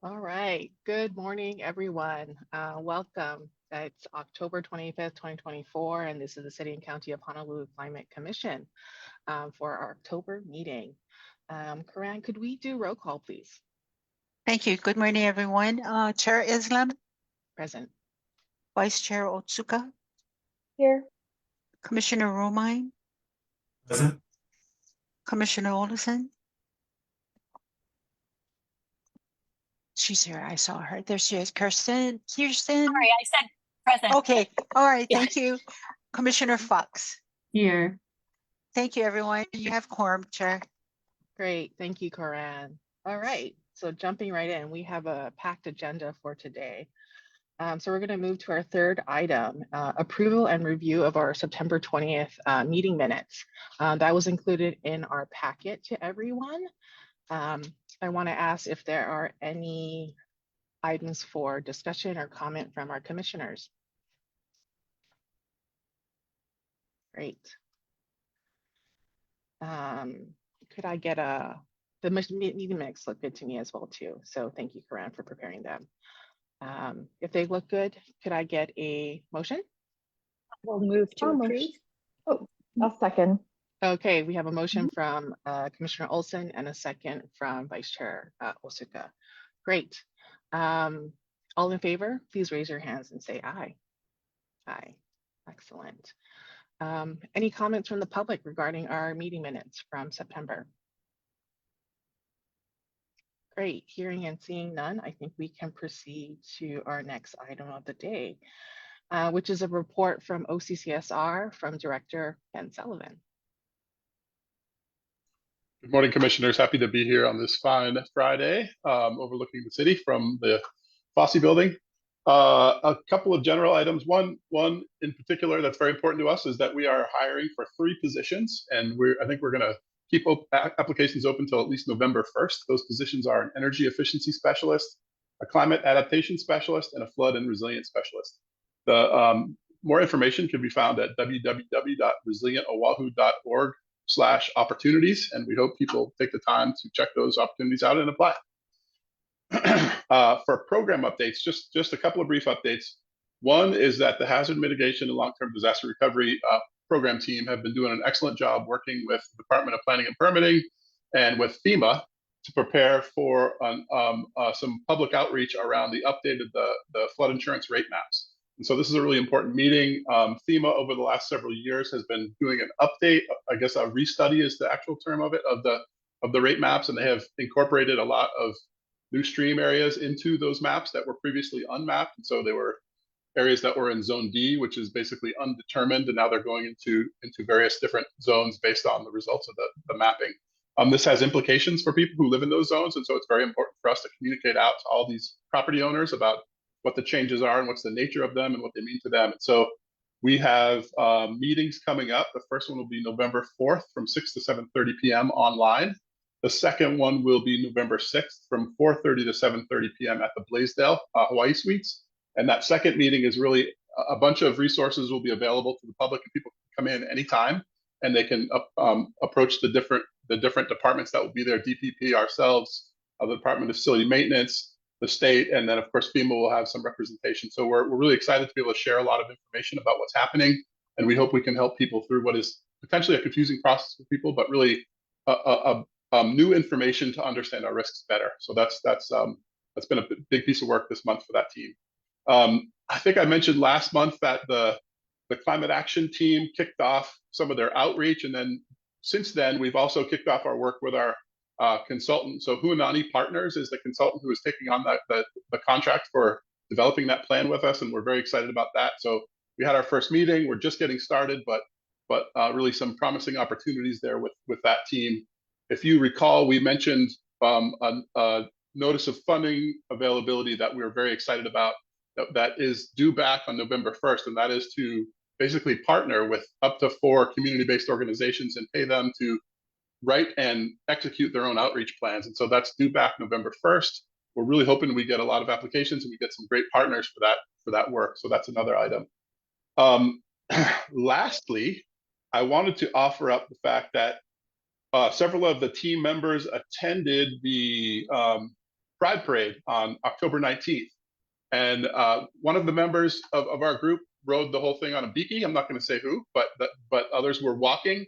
All right. Good morning, everyone. Welcome. It's October 25th, 2024, and this is the City and County of Honolulu Climate Commission for our October meeting. Karan, could we do roll call, please? Thank you. Good morning, everyone. Chair Islam, Present. Vice Chair Otsuka, Here. Commissioner Romine, Present. Commissioner Olson. She's here. I saw her. There she is. Kirsten. Sorry, I said present. Okay. All right. Yeah. Thank you. Commissioner Fox. Here. Thank you, everyone. You have quorum, Chair. Great. Thank you, Karan. All right. So jumping right in, we have a packed agenda for today. So we're going to move to our third item, approval and review of our September 20th meeting minutes. That was included in our packet to everyone. I want to ask if there are any items for discussion or comment from our commissioners. Great. Could I get the meeting minutes look good to me as well too. So thank you, Karan, for preparing them. If they look good, could I get a motion? We'll move to approve. Oh, I'll second. Okay, we have a motion from Commissioner Olson and a second from Vice Chair Osuka. Great. All in favor, please raise your hands and say aye. Aye. Excellent. Any comments from the public regarding our meeting minutes from September? Great. Hearing and seeing none, I think we can proceed to our next item of the day, which is a report from OCCSR from Director Ken Sullivan. Good morning, commissioners. Happy to be here on this fine Friday, overlooking the city from the Fosse building. A couple of general items. One in particular that's very important to us is that we are hiring for 3 positions, and I think we're going to keep applications open until at least November 1st. Those positions are an energy efficiency specialist, a climate adaptation specialist, and a flood and resilience specialist. The more information can be found at www.resilientoahu.org/opportunities, and we hope people take the time to check those opportunities out and apply. For program updates, just a couple of brief updates. One is that the Hazard Mitigation and Long-Term Disaster Recovery program team have been doing an excellent job working with the Department of Planning and Permitting and with FEMA to prepare for some public outreach around the updated the flood insurance rate maps. And so this is a really important meeting. FEMA over the last several years has been doing an update, I guess a restudy is the actual term of it, of the rate maps, and they have incorporated a lot of new stream areas into those maps that were previously unmapped. And so they were areas that were in zone D, which is basically undetermined, and now they're going into various different zones based on the results of the mapping. This has implications for people who live in those zones, and so it's very important for us to communicate out to all these property owners about what the changes are and what's the nature of them and what they mean to them. And so we have meetings coming up. The first one will be November 4th from 6 to 7:30 p.m. online. The second one will be November 6th from 4:30 to 7:30 p.m. at the Blaisdell Hawaii Suites. And that second meeting is really a bunch of resources will be available to the public, and people can come in anytime, and they can approach the different departments that will be there, DPP, ourselves, the Department of Facility Maintenance, the state, and then of course FEMA will have some representation. So we're really excited to be able to share a lot of information about what's happening, and we hope we can help people through what is potentially a confusing process for people, but really new information to understand our risks better. So that's been a big piece of work this month for that team. I think I mentioned last month that the climate action team kicked off some of their outreach, and then since then we've also kicked off our work with our consultant. So Huanani Partners is the consultant who is taking on the contract for developing that plan with us, and we're very excited about that. So we had our first meeting. We're just getting started, but really some promising opportunities there with that team. If you recall, we mentioned a notice of funding availability that we were very excited about that is due back on November 1st, and that is to basically partner with up to 4 community-based organizations and pay them to write and execute their own outreach plans. And so that's due back November 1st. We're really hoping we get a lot of applications and we get some great partners for that work. So that's another item. Lastly, I wanted to offer up the fact that several of the team members attended the Pride Parade on October 19th. And one of the members of our group rode the whole thing on a beakie. I'm not going to say who, but others were walking.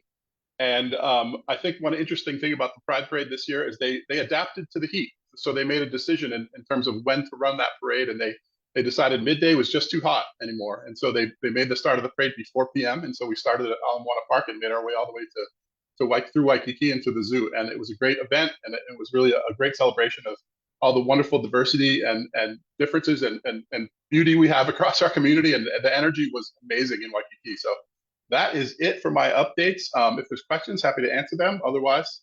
And I think one interesting thing about the Pride Parade this year is they adapted to the heat. So they made a decision in terms of when to run that parade, and they decided midday was just too hot anymore. And so they made the start of the parade before PM. And so we started at Ala Moana Park and made our way all the way through Waikiki into the zoo. And it was a great event, and it was really a great celebration of all the wonderful diversity and differences and beauty we have across our community. And the energy was amazing in Waikiki. So that is it for my updates. If there's questions, happy to answer them. Otherwise,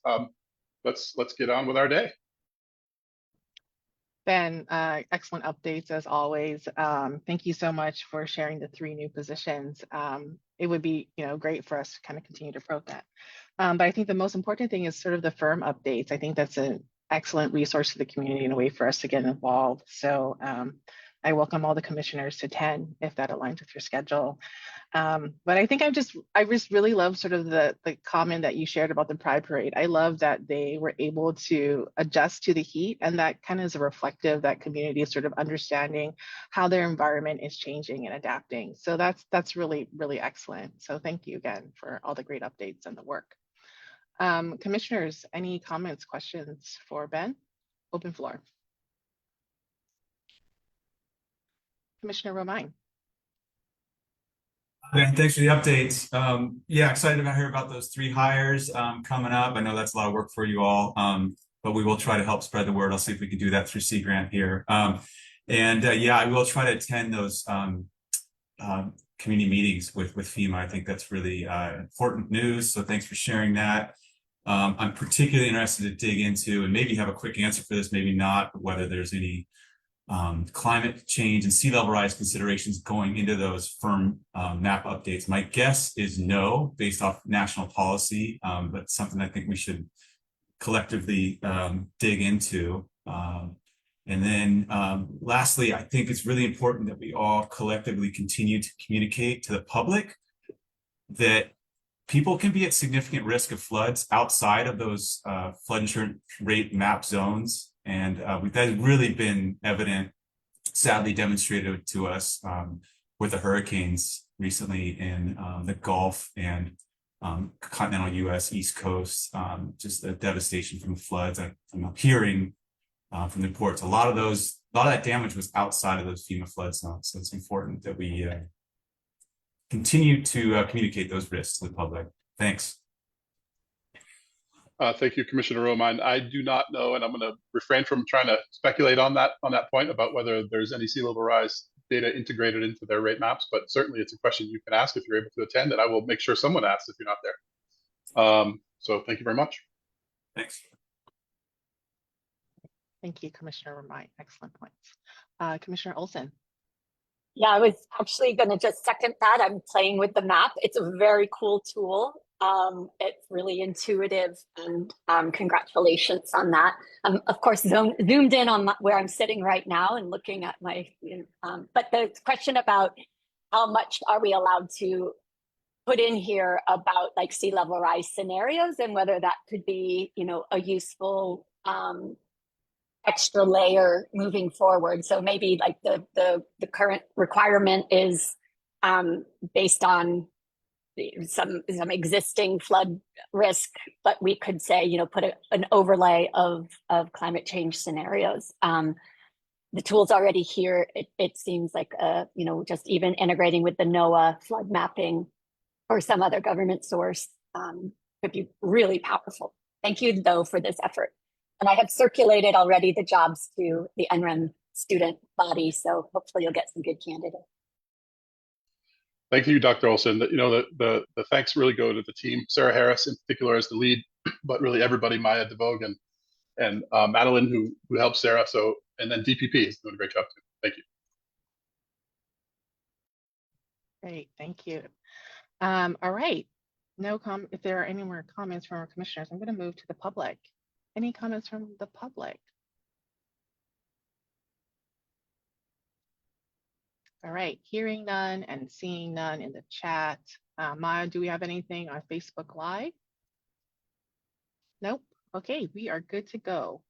let's get on with our day. Ben, excellent updates as always. Thank you so much for sharing the 3 new positions. It would be, great for us to kind of continue to promote that. But I think the most important thing is sort of the firm updates. I think that's an excellent resource to the community and a way for us to get involved. So I welcome all the commissioners to attend if that aligns with your schedule. But I think I just really love sort of the comment that you shared about the Pride Parade. I love that they were able to adjust to the heat, and that kind of is a reflective that community is sort of understanding how their environment is changing and adapting. So that's really, really excellent. So thank you again for all the great updates and the work. Commissioners, any comments, questions for Ben? Open floor. Commissioner Romine. Ben, thanks for the updates. Yeah, excited to hear about those 3 hires coming up. I know that's a lot of work for you all, but we will try to help spread the word. I'll see if we can do that through Sea Grant here. Yeah, I will try to attend those community meetings with FEMA. I think that's really important news. So thanks for sharing that. I'm particularly interested to dig into and maybe have a quick answer for this, maybe not, but whether there's any climate change and sea level rise considerations going into those firm map updates. My guess is no, based off national policy, but something I think we should collectively dig into. And then lastly, I think it's really important that we all collectively continue to communicate to the public that people can be at significant risk of floods outside of those flood insurance rate map zones. And that has really been evident, sadly demonstrated to us with the hurricanes recently in the Gulf and continental US East Coast, just the devastation from the floods. I'm hearing from the reports, a lot of that damage was outside of those FEMA flood zones. So it's important that we continue to communicate those risks to the public. Thanks. Thank you, Commissioner Romine. I do not know, and I'm going to refrain from trying to speculate on that point about whether there's any sea level rise data integrated into their rate maps, but certainly it's a question you can ask if you're able to attend, and I will make sure someone asks if you're not there. So thank you very much. Thanks. Thank you, Commissioner Romine. Excellent points. Commissioner Olson. Yeah, I was actually going to just second that. I'm playing with the map. It's a very cool tool. It's really intuitive, and congratulations on that. Of course, zoomed in on where I'm sitting right now and looking at my, but the question about how much are we allowed to put in here about like sea level rise scenarios and whether that could be, a useful extra layer moving forward. So maybe like the current requirement is based on some existing flood risk, but we could say, put an overlay of climate change scenarios. The tool's already here. It seems like, just even integrating with the NOAA flood mapping or some other government source could be really powerful. Thank you, though, for this effort. And I have circulated already the jobs to the NREM student body, so hopefully you'll get some good candidates. Thank you, Dr. Olson. The thanks really go to the team, Sarah Harris in particular as the lead, but really everybody, Maya DeVogue and Madeline who helped Sarah. So, and then DPP is doing a great job too. Thank you. Great, thank you. All right, if there are any more comments from our commissioners, I'm going to move to the public. Any comments from the public? All right, hearing none and seeing none in the chat. Maya, do we have anything on Facebook Live? Nope. Okay, we are good to go.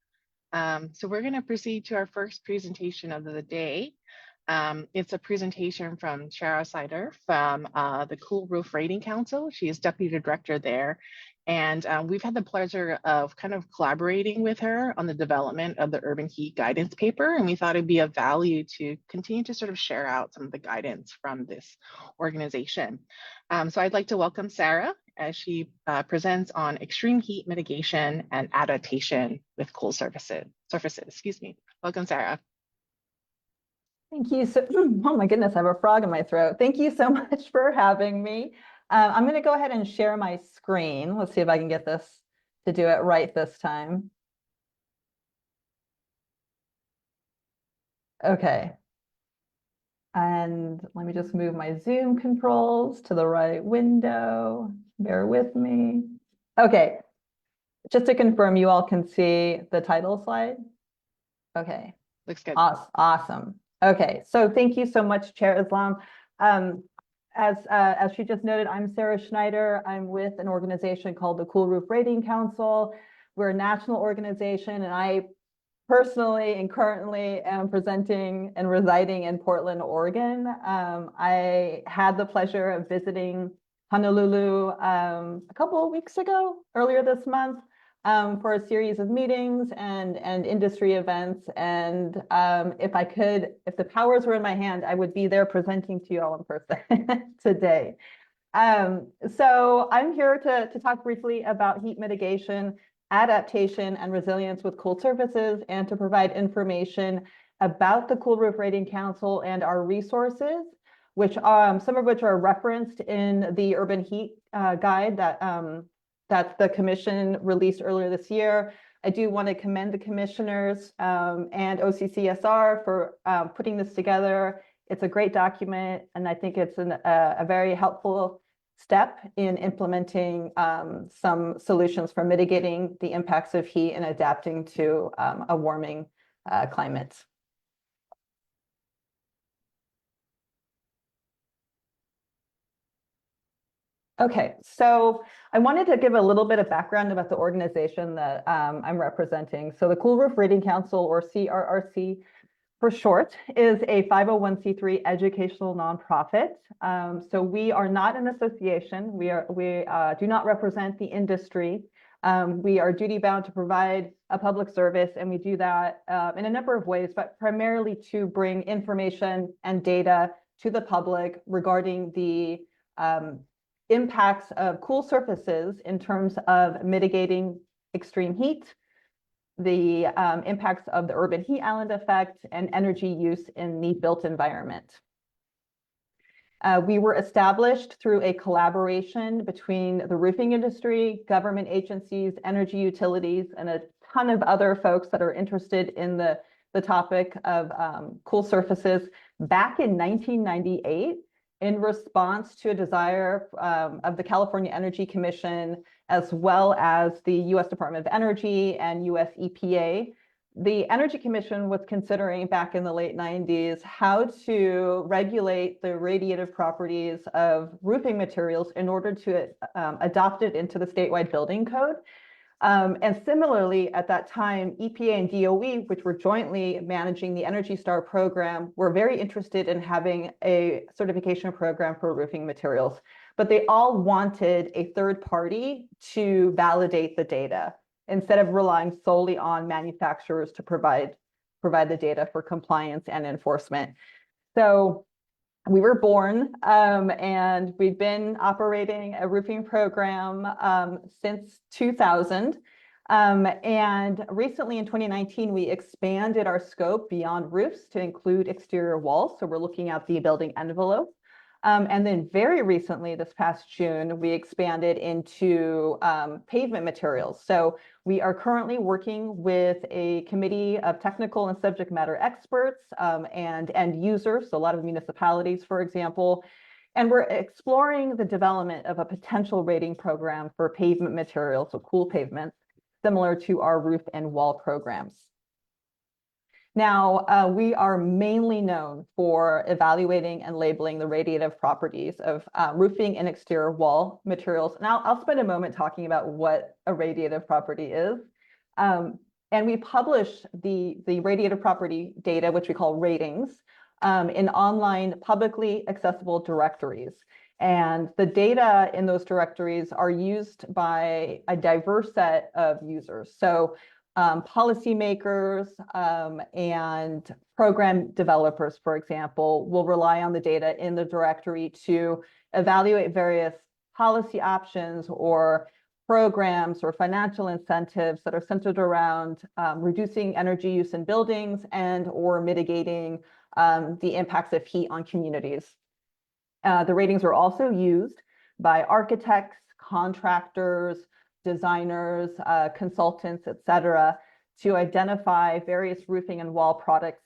So we're going to proceed to our first presentation of the day. It's a presentation from Shara Sider from the Cool Roof Rating Council. She is deputy director there. And we've had the pleasure of kind of collaborating with her on the development of the urban heat guidance paper. And we thought it'd be of value to continue to sort of share out some of the guidance from this organization. So I'd like to welcome Sarah as she presents on extreme heat mitigation and adaptation with cool surfaces. Excuse me. Welcome, Sarah. Thank you. Oh my goodness, I have a frog in my throat. Thank you so much for having me. I'm going to go ahead and share my screen. Let's see if I can get this to do it right this time. Okay. And let me just move my Zoom controls to the right window. Bear with me. Okay. Just to confirm, you all can see the title slide? Okay. Looks good. Awesome. Okay, so thank you so much, Chair Islam. As she just noted, I'm Sarah Schneider. I'm with an organization called the Cool Roof Rating Council. We're a national organization, and I personally and currently am presenting and residing in Portland, Oregon. I had the pleasure of visiting Honolulu a couple of weeks ago, earlier this month, for a series of meetings and industry events. And if the powers were in my hand, I would be there presenting to you all in person today. So I'm here to talk briefly about heat mitigation, adaptation, and resilience with cool surfaces, and to provide information about the Cool Roof Rating Council and our resources, which some of which are referenced in the urban heat guide that the commission released earlier this year. I do want to commend the commissioners and OCCSR for putting this together. It's a great document, and I think it's a very helpful step in implementing some solutions for mitigating the impacts of heat and adapting to a warming climate. Okay, so I wanted to give a little bit of background about the organization that I'm representing. So the Cool Roof Rating Council, or CRRC for short, is a 501c3 educational nonprofit. So we are not an association. We do not represent the industry. We are duty bound to provide a public service, and we do that in a number of ways, but primarily to bring information and data to the public regarding the impacts of cool surfaces in terms of mitigating extreme heat, the impacts of the urban heat island effect, and energy use in the built environment. We were established through a collaboration between the roofing industry, government agencies, energy utilities, and a ton of other folks that are interested in the topic of cool surfaces back in 1998. In response to a desire of the California Energy Commission, as well as the US Department of Energy and US EPA. The Energy Commission was considering back in the late 90s how to regulate the radiative properties of roofing materials in order to adopt it into the statewide building code. And similarly, at that time, EPA and DOE, which were jointly managing the Energy Star program, were very interested in having a certification program for roofing materials. But they all wanted a third party to validate the data instead of relying solely on manufacturers to provide the data for compliance and enforcement. So we were born, and we've been operating a roofing program since 2000. And recently in 2019, we expanded our scope beyond roofs to include exterior walls. So we're looking at the building envelope. And then very recently, this past June, we expanded into pavement materials. So we are currently working with a committee of technical and subject matter experts and end users, so a lot of municipalities, for example. And we're exploring the development of a potential rating program for pavement materials, so cool pavements, similar to our roof and wall programs. Now, we are mainly known for evaluating and labeling the radiative properties of roofing and exterior wall materials. And I'll spend a moment talking about what a radiative property is. And we publish the radiative property data, which we call ratings, in online publicly accessible directories. And the data in those directories are used by a diverse set of users. So policymakers and program developers, for example, will rely on the data in the directory to evaluate various policy options or programs or financial incentives that are centered around reducing energy use in buildings and or mitigating the impacts of heat on communities. The ratings are also used by architects, contractors, designers, consultants, et cetera, to identify various roofing and wall products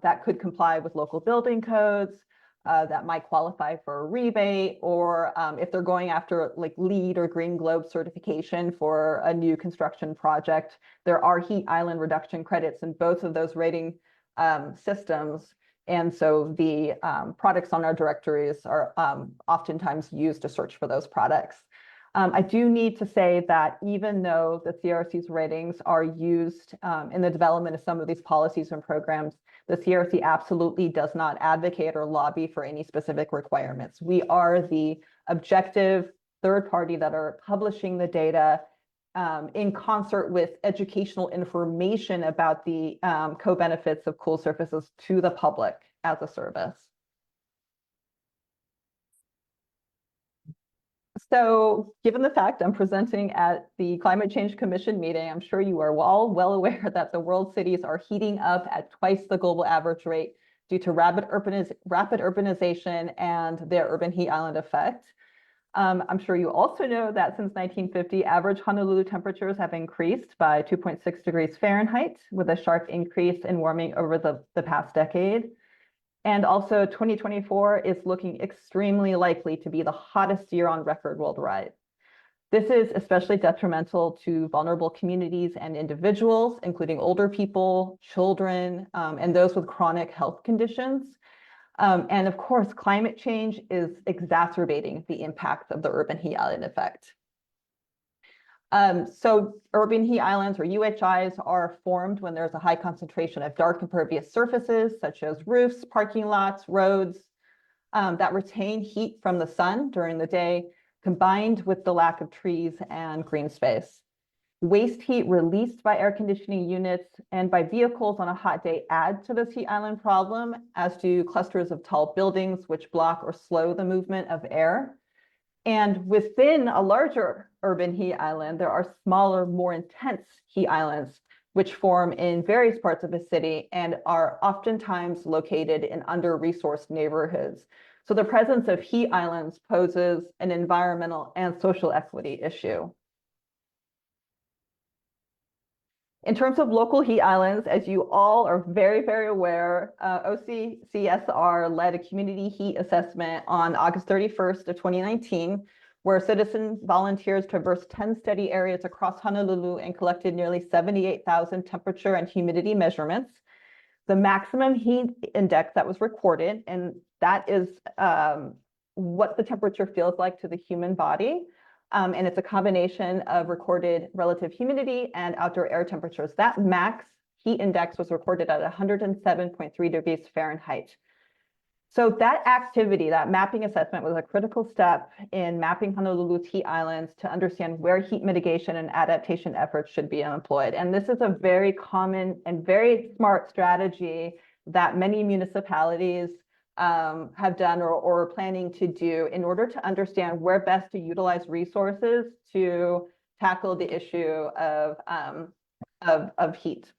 that could comply with local building codes, that might qualify for a rebate, or if they're going after like LEED or Green Globe certification for a new construction project, there are heat island reduction credits in both of those rating systems. And so the products on our directories are oftentimes used to search for those products. I do need to say that even though the CRC's ratings are used in the development of some of these policies and programs, the CRC absolutely does not advocate or lobby for any specific requirements. We are the objective third party that are publishing the data in concert with educational information about the co-benefits of cool surfaces to the public as a service. So given the fact I'm presenting at the Climate Change Commission meeting, I'm sure you are all well aware that the world cities are heating up at twice the global average rate due to rapid urbanization and their urban heat island effect. I'm sure you also know that since 1950, average Honolulu temperatures have increased by 2.6 degrees Fahrenheit, with a sharp increase in warming over the past decade. And also 2024 is looking extremely likely to be the hottest year on record worldwide. This is especially detrimental to vulnerable communities and individuals, including older people, children, and those with chronic health conditions. And of course, climate change is exacerbating the impacts of the urban heat island effect. So urban heat islands, or UHIs, are formed when there's a high concentration of dark impervious surfaces, such as roofs, parking lots, roads, that retain heat from the sun during the day, combined with the lack of trees and green space. Waste heat released by air conditioning units and by vehicles on a hot day add to this heat island problem, as do clusters of tall buildings which block or slow the movement of air. And within a larger urban heat island, there are smaller, more intense heat islands, which form in various parts of the city and are oftentimes located in under-resourced neighborhoods. So the presence of heat islands poses an environmental and social equity issue. In terms of local heat islands, as you all are very, very aware, OCCSR led a community heat assessment on August 31st of 2019, where citizen volunteers traversed 10 study areas across Honolulu and collected nearly 78,000 temperature and humidity measurements. The maximum heat index that was recorded, and that is what the temperature feels like to the human body, and it's a combination of recorded relative humidity and outdoor air temperatures. That max heat index was recorded at 107.3 degrees Fahrenheit. So that activity, that mapping assessment, was a critical step in mapping Honolulu's heat islands to understand where heat mitigation and adaptation efforts should be employed. And this is a very common and very smart strategy that many municipalities have done or are planning to do in order to understand where best to utilize resources to tackle the issue of heat.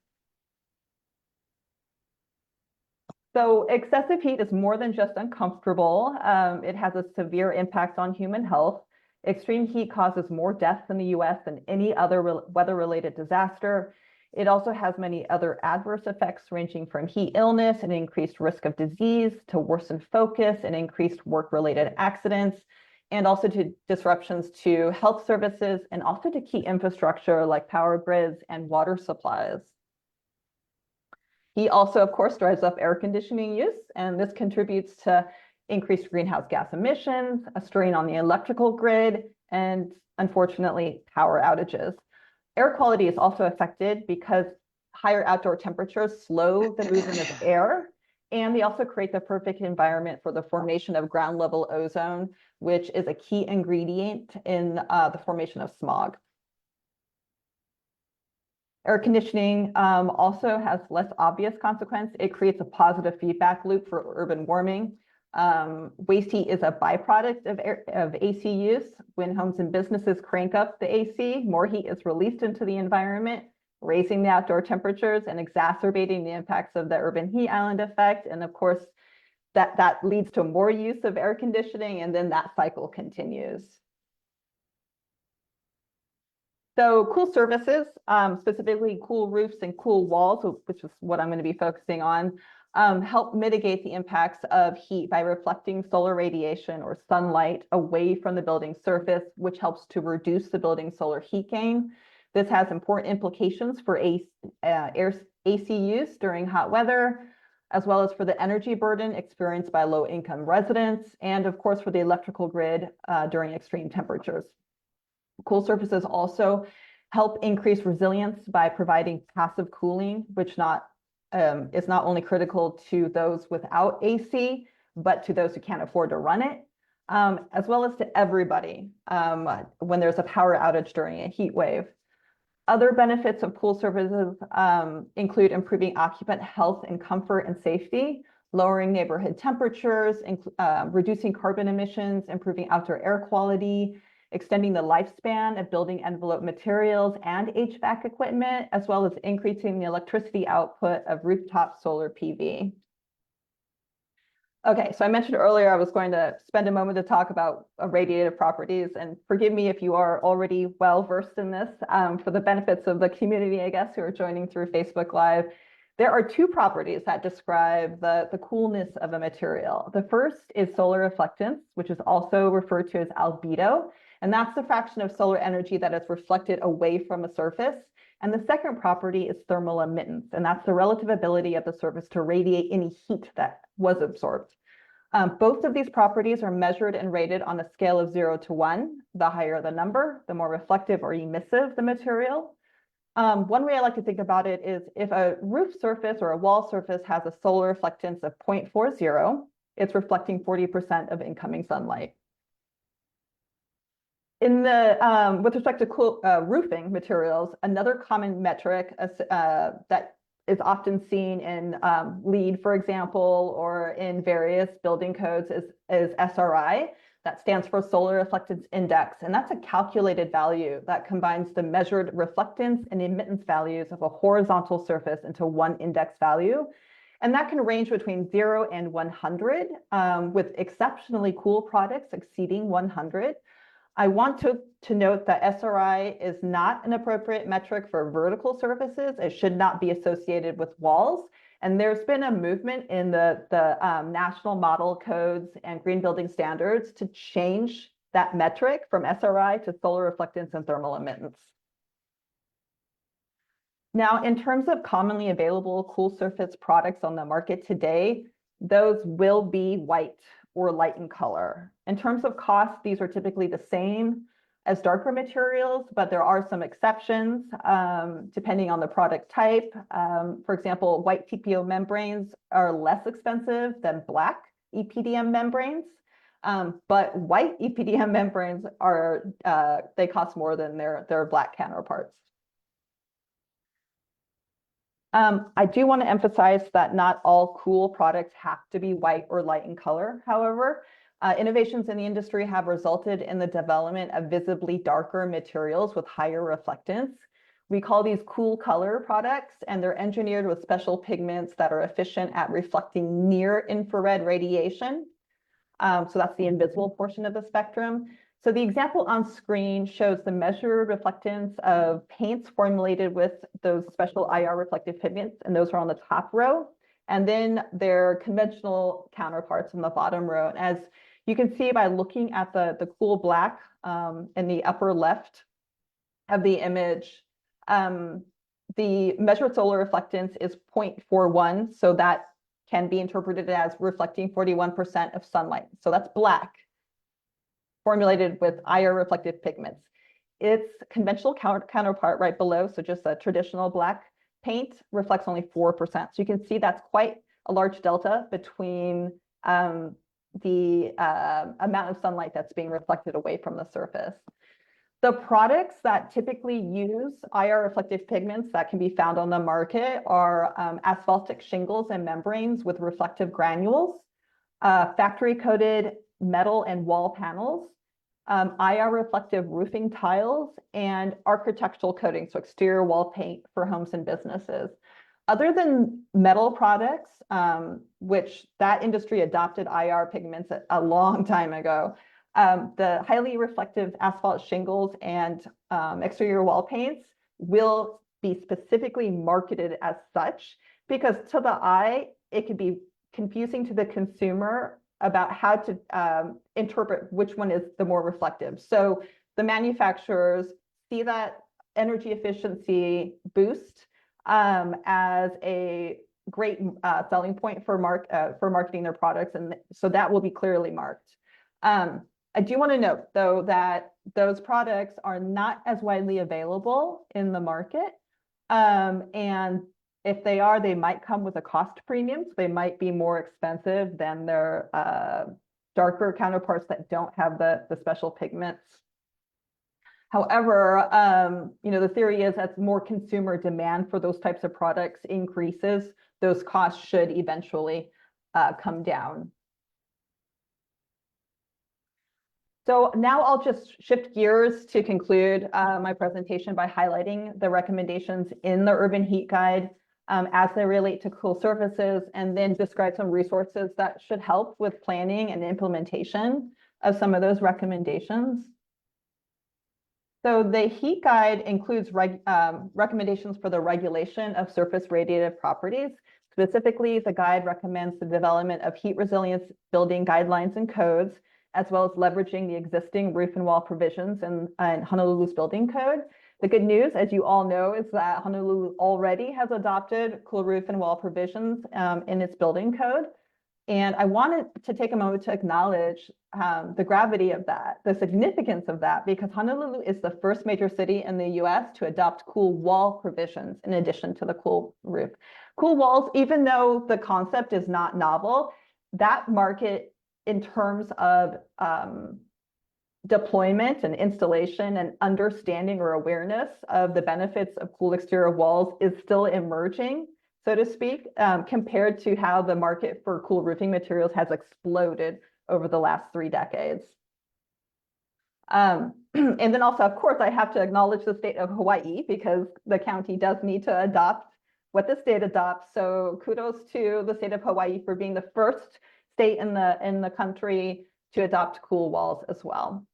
So excessive heat is more than just uncomfortable. It has a severe impact on human health. Extreme heat causes more deaths in the US than any other weather-related disaster. It also has many other adverse effects, ranging from heat illness and increased risk of disease to worsened focus and increased work-related accidents, and also to disruptions to health services and also to key infrastructure like power grids and water supplies. Heat also, of course, drives up air conditioning use, and this contributes to increased greenhouse gas emissions, a strain on the electrical grid, and unfortunately, power outages. Air quality is also affected because higher outdoor temperatures slow the movement of air, and they also create the perfect environment for the formation of ground level ozone, which is a key ingredient in the formation of smog. Air conditioning also has less obvious consequence. It creates a positive feedback loop for urban warming. Waste heat is a byproduct of AC use. When homes and businesses crank up the AC, more heat is released into the environment, raising the outdoor temperatures and exacerbating the impacts of the urban heat island effect. And of course, that leads to more use of air conditioning, and then that cycle continues. So cool surfaces, specifically cool roofs and cool walls, which is what I'm going to be focusing on, help mitigate the impacts of heat by reflecting solar radiation or sunlight away from the building surface, which helps to reduce the building's solar heat gain. This has important implications for AC use during hot weather, as well as for the energy burden experienced by low-income residents, and of course for the electrical grid during extreme temperatures. Cool surfaces also help increase resilience by providing passive cooling, which is not only critical to those without AC, but to those who can't afford to run it, as well as to everybody when there's a power outage during a heat wave. Other benefits of cool surfaces include improving occupant health and comfort and safety, lowering neighborhood temperatures, reducing carbon emissions, improving outdoor air quality, extending the lifespan of building envelope materials and HVAC equipment, as well as increasing the electricity output of rooftop solar PV. Okay, so I mentioned earlier I was going to spend a moment to talk about radiative properties, and forgive me if you are already well versed in this. For the benefits of the community, I guess, who are joining through Facebook Live, there are two properties that describe the coolness of a material. The first is solar reflectance, which is also referred to as albedo, and that's the fraction of solar energy that is reflected away from a surface. And the second property is thermal emittance, and that's the relative ability of the surface to radiate any heat that was absorbed. Both of these properties are measured and rated on a scale of 0 to 1. The higher the number, the more reflective or emissive the material. One way I like to think about it is if a roof surface or a wall surface has a solar reflectance of 0.40, it's reflecting 40% of incoming sunlight. With respect to roofing materials, another common metric that is often seen in LEED, for example, or in various building codes is SRI. That stands for Solar Reflectance Index, and that's a calculated value that combines the measured reflectance and emittance values of a horizontal surface into one index value. And that can range between 0 and 100, with exceptionally cool products exceeding 100. I want to note that SRI is not an appropriate metric for vertical surfaces. It should not be associated with walls. And there's been a movement in the national model codes and green building standards to change that metric from SRI to solar reflectance and thermal emittance. Now, in terms of commonly available cool surface products on the market today, those will be white or light in color. In terms of cost, these are typically the same as darker materials, but there are some exceptions depending on the product type. For example, white TPO membranes are less expensive than black EPDM membranes, but white EPDM membranes they cost more than their black counterparts. I do want to emphasize that not all cool products have to be white or light in color. However, innovations in the industry have resulted in the development of visibly darker materials with higher reflectance. We call these cool color products, and they're engineered with special pigments that are efficient at reflecting near infrared radiation. So that's the invisible portion of the spectrum. So the example on screen shows the measured reflectance of paints formulated with those special IR reflective pigments, and those are on the top row. And then their conventional counterparts on the bottom row. And as you can see by looking at the cool black in the upper left of the image, the measured solar reflectance is 0.41. So that can be interpreted as reflecting 41% of sunlight. So that's black, formulated with IR reflective pigments. Its conventional counterpart right below, so just a traditional black, paint reflects only 4%. So you can see that's quite a large delta between the amount of sunlight that's being reflected away from the surface. The products that typically use IR reflective pigments that can be found on the market are asphaltic shingles and membranes with reflective granules, factory coated metal and wall panels, IR reflective roofing tiles, and architectural coatings, so exterior wall paint for homes and businesses. Other than metal products, which that industry adopted IR pigments a long time ago, the highly reflective asphalt shingles and exterior wall paints will be specifically marketed as such, because to the eye, it could be confusing to the consumer about how to interpret which one is the more reflective. So the manufacturers see that energy efficiency boost as a great selling point for marketing their products, and so that will be clearly marked. I do want to note, though, that those products are not as widely available in the market, and if they are, they might come with a cost premium. So they might be more expensive than their darker counterparts that don't have the special pigments. However, the theory is as more consumer demand for those types of products increases, those costs should eventually come down. So now I'll just shift gears to conclude my presentation by highlighting the recommendations in the Urban Heat Guide as they relate to cool surfaces, and then describe some resources that should help with planning and implementation of some of those recommendations. So the Heat Guide includes recommendations for the regulation of surface radiative properties. Specifically, the guide recommends the development of heat resilience building guidelines and codes, as well as leveraging the existing roof and wall provisions in Honolulu's building code. The good news, as you all know, is that Honolulu already has adopted cool roof and wall provisions in its building code. And I wanted to take a moment to acknowledge the gravity of that, the significance of that, because Honolulu is the first major city in the US to adopt cool wall provisions in addition to the cool roof. Cool walls, even though the concept is not novel, that market in terms of deployment and installation and understanding or awareness of the benefits of cool exterior walls is still emerging, so to speak, compared to how the market for cool roofing materials has exploded over the last 3 decades. And then also, of course, I have to acknowledge the state of Hawaii, because the county does need to adopt what the state adopts. So kudos to the state of Hawaii for being the first state in the country to adopt cool walls as well.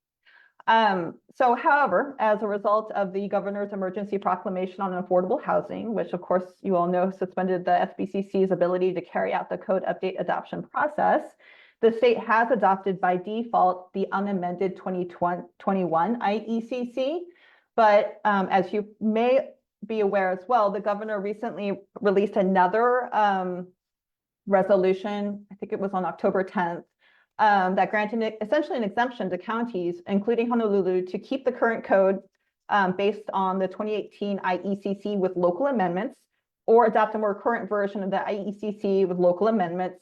So however, as a result of the governor's emergency proclamation on affordable housing, which of course you all know suspended the SBCC's ability to carry out the code update adoption process, the state has adopted by default the unamended 2021 IECC. But as you may be aware as well, the governor recently released another resolution, I think it was on October 10th, that granted essentially an exemption to counties, including Honolulu, to keep the current code based on the 2018 IECC with local amendments, or adopt a more current version of the IECC with local amendments,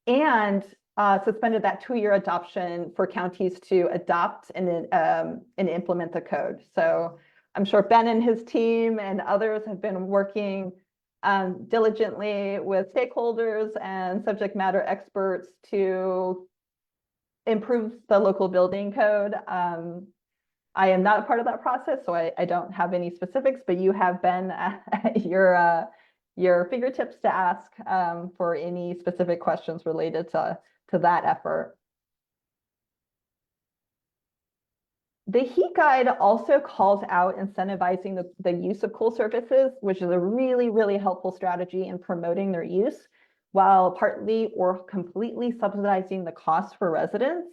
and suspended that 2-year adoption for counties to adopt and implement the code. So I'm sure Ben and his team and others have been working diligently with stakeholders and subject matter experts to improve the local building code. I am not a part of that process, so I don't have any specifics, but you have been at your fingertips to ask for any specific questions related to that effort. The Heat Guide also calls out incentivizing the use of cool surfaces, which is a really, really helpful strategy in promoting their use, while partly or completely subsidizing the cost for residents.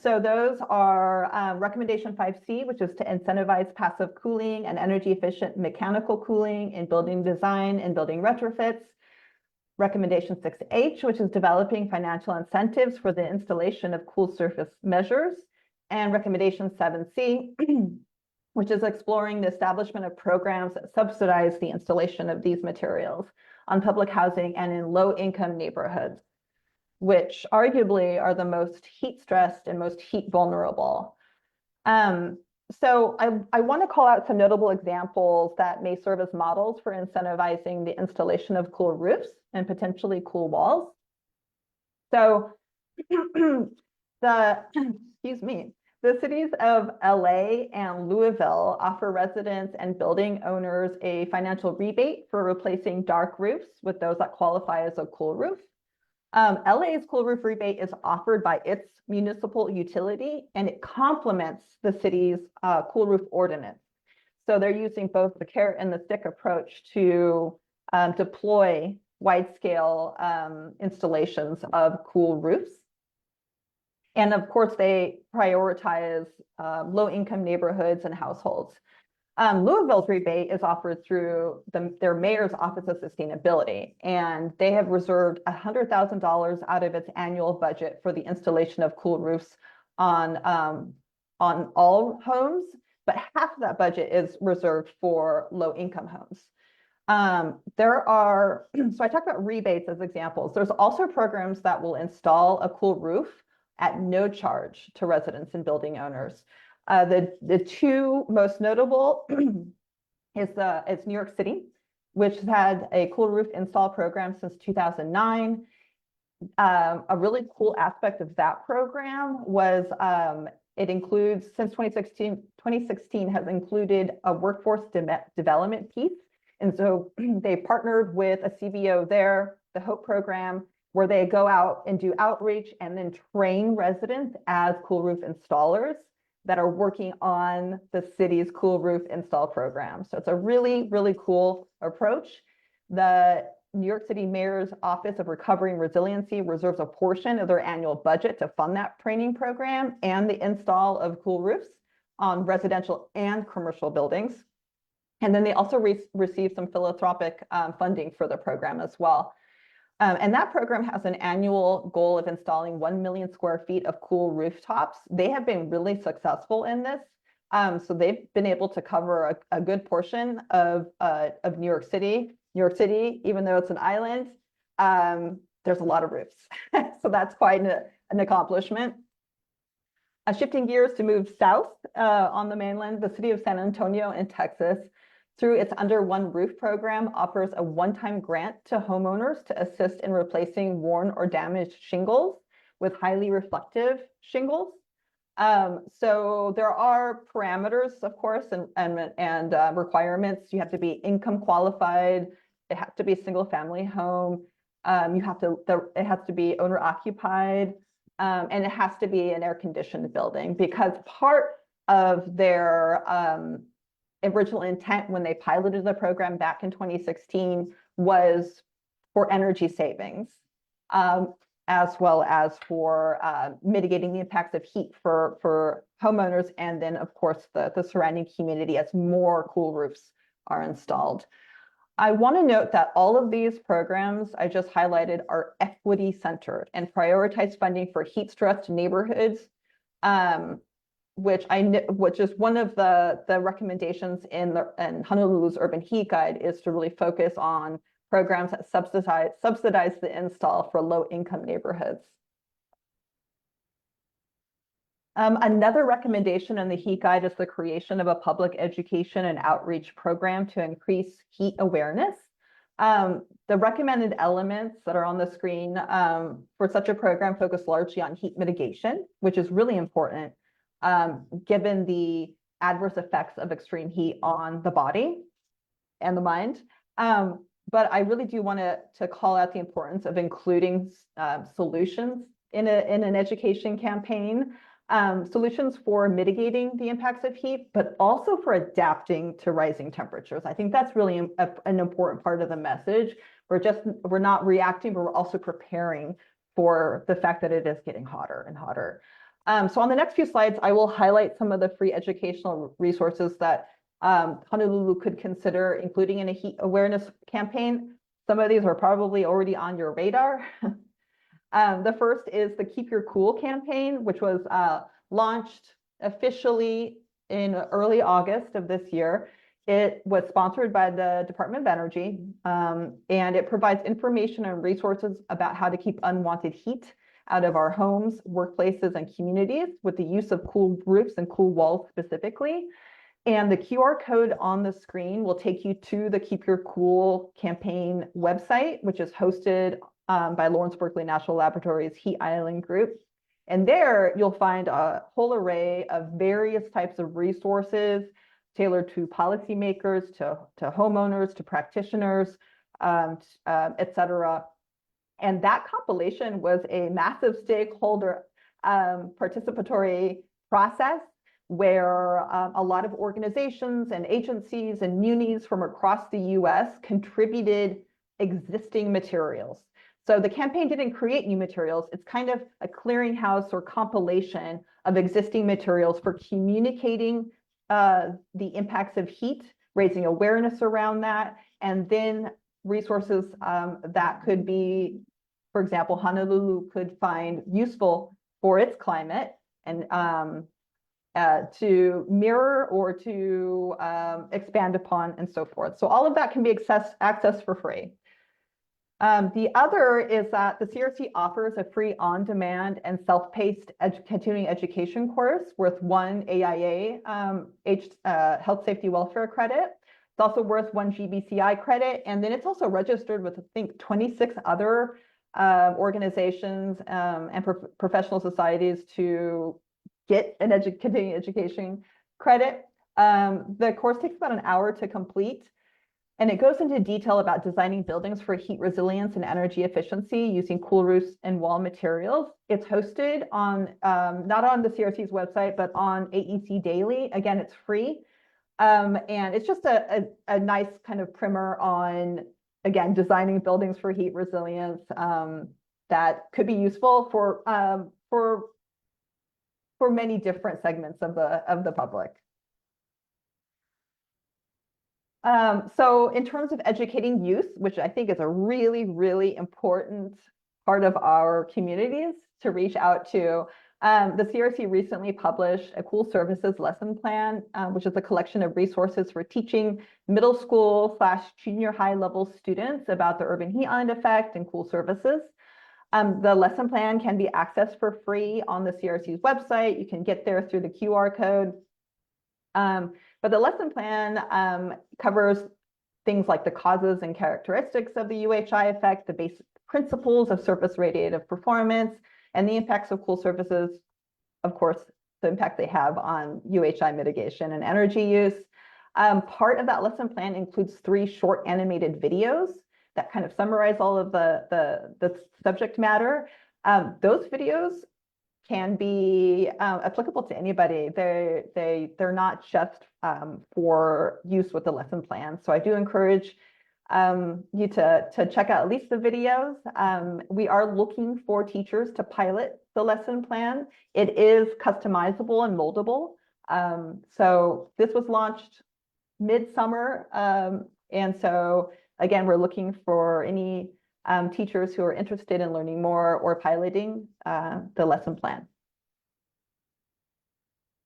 So those are recommendation 5C, which is to incentivize passive cooling and energy efficient mechanical cooling in building design and building retrofits. Recommendation 6H, which is developing financial incentives for the installation of cool surface measures. And recommendation 7C, which is exploring the establishment of programs that subsidize the installation of these materials on public housing and in low-income neighborhoods, which arguably are the most heat-stressed and most heat vulnerable. So I want to call out some notable examples that may serve as models for incentivizing the installation of cool roofs and potentially cool walls. So excuse me, the cities of LA and Louisville offer residents and building owners a financial rebate for replacing dark roofs with those that qualify as a cool roof. LA's cool roof rebate is offered by its municipal utility, and it complements the city's cool roof ordinance. So they're using both the carrot and the stick approach to deploy wide-scale installations of cool roofs. And of course, they prioritize low-income neighborhoods and households. Louisville's rebate is offered through their mayor's Office of Sustainability, and they have reserved $100,000 out of its annual budget for the installation of cool roofs on all homes, but half of that budget is reserved for low-income homes. So I talked about rebates as examples. There's also programs that will install a cool roof at no charge to residents and building owners. The two most notable is New York City, which has had a cool roof install program since 2009. A really cool aspect of that program was it includes, since 2016 has included a workforce development piece. And so they partnered with a CBO there, the HOPE program, where they go out and do outreach and then train residents as cool roof installers that are working on the city's cool roof install program. So it's a really, really cool approach. The New York City Mayor's Office of Recovery and Resiliency reserves a portion of their annual budget to fund that training program and the install of cool roofs on residential and commercial buildings. And then they also receive some philanthropic funding for the program as well. And that program has an annual goal of installing 1 million square feet of cool rooftops. They have been really successful in this. So they've been able to cover a good portion of New York City. New York City, even though it's an island, there's a lot of roofs. So that's quite an accomplishment. Shifting gears to move south on the mainland, the city of San Antonio in Texas, through its Under One Roof program, offers a one-time grant to homeowners to assist in replacing worn or damaged shingles with highly reflective shingles. So there are parameters, of course, and requirements. You have to be income qualified. It has to be a single-family home. It has to be owner occupied, and it has to be an air-conditioned building, because part of their original intent when they piloted the program back in 2016 was for energy savings, as well as for mitigating the impacts of heat for homeowners, and then of course the surrounding community as more cool roofs are installed. I want to note that all of these programs I just highlighted are equity centered and prioritize funding for heat stressed neighborhoods, which is one of the recommendations in Honolulu's Urban Heat Guide, is to really focus on programs that subsidize the install for low-income neighborhoods. Another recommendation in the Heat Guide is the creation of a public education and outreach program to increase heat awareness. The recommended elements that are on the screen for such a program focus largely on heat mitigation, which is really important given the adverse effects of extreme heat on the body and the mind. But I really do want to call out the importance of including solutions in an education campaign, solutions for mitigating the impacts of heat, but also for adapting to rising temperatures. I think that's really an important part of the message. We're not reacting, but we're also preparing for the fact that it is getting hotter and hotter. So on the next few slides, I will highlight some of the free educational resources that Honolulu could consider including in a heat awareness campaign. Some of these are probably already on your radar. The first is the Keep Your Cool campaign, which was launched officially in early August of this year. It was sponsored by the Department of Energy, and it provides information and resources about how to keep unwanted heat out of our homes, workplaces, and communities with the use of cool roofs and cool walls specifically. And the QR code on the screen will take you to the Keep Your Cool campaign website, which is hosted by Lawrence Berkeley National Laboratory's Heat Island Group. And there you'll find a whole array of various types of resources tailored to policymakers, to homeowners, to practitioners, et cetera. And that compilation was a massive stakeholder participatory process where a lot of organizations and agencies and munis from across the US contributed existing materials. So the campaign didn't create new materials. It's kind of a clearinghouse or compilation of existing materials for communicating the impacts of heat, raising awareness around that, and then resources that could be, for example, Honolulu could find useful for its climate and to mirror or to expand upon and so forth. So all of that can be accessed for free. The other is that the CRC offers a free on-demand and self-paced continuing education course worth 1 AIA Health Safety Welfare credit. It's also worth 1 GBCI credit. And then it's also registered with, I think, 26 other organizations and professional societies to get an continuing education credit. The course takes about an hour to complete. And it goes into detail about designing buildings for heat resilience and energy efficiency using cool roofs and wall materials. It's hosted on, not on the CRC's website, but on AEC Daily. Again, it's free. And it's just a nice kind of primer on, again, designing buildings for heat resilience that could be useful for many different segments of the public. So in terms of educating youth, which I think is a really, really important part of our communities to reach out to, the CRC recently published a Cool Services lesson plan, which is a collection of resources for teaching middle school / junior high level students about the urban heat island effect and cool services. The lesson plan can be accessed for free on the CRC's website. You can get there through the QR code. But the lesson plan covers things like the causes and characteristics of the UHI effect, the basic principles of surface radiative performance, and the impacts of cool surfaces, of course, the impact they have on UHI mitigation and energy use. Part of that lesson plan includes 3 short animated videos that kind of summarize all of the subject matter. Those videos can be applicable to anybody. They're not just for use with the lesson plan. So I do encourage you to check out at least the videos. We are looking for teachers to pilot the lesson plan. It is customizable and moldable. So this was launched mid-summer. And so again, we're looking for any teachers who are interested in learning more or piloting the lesson plan.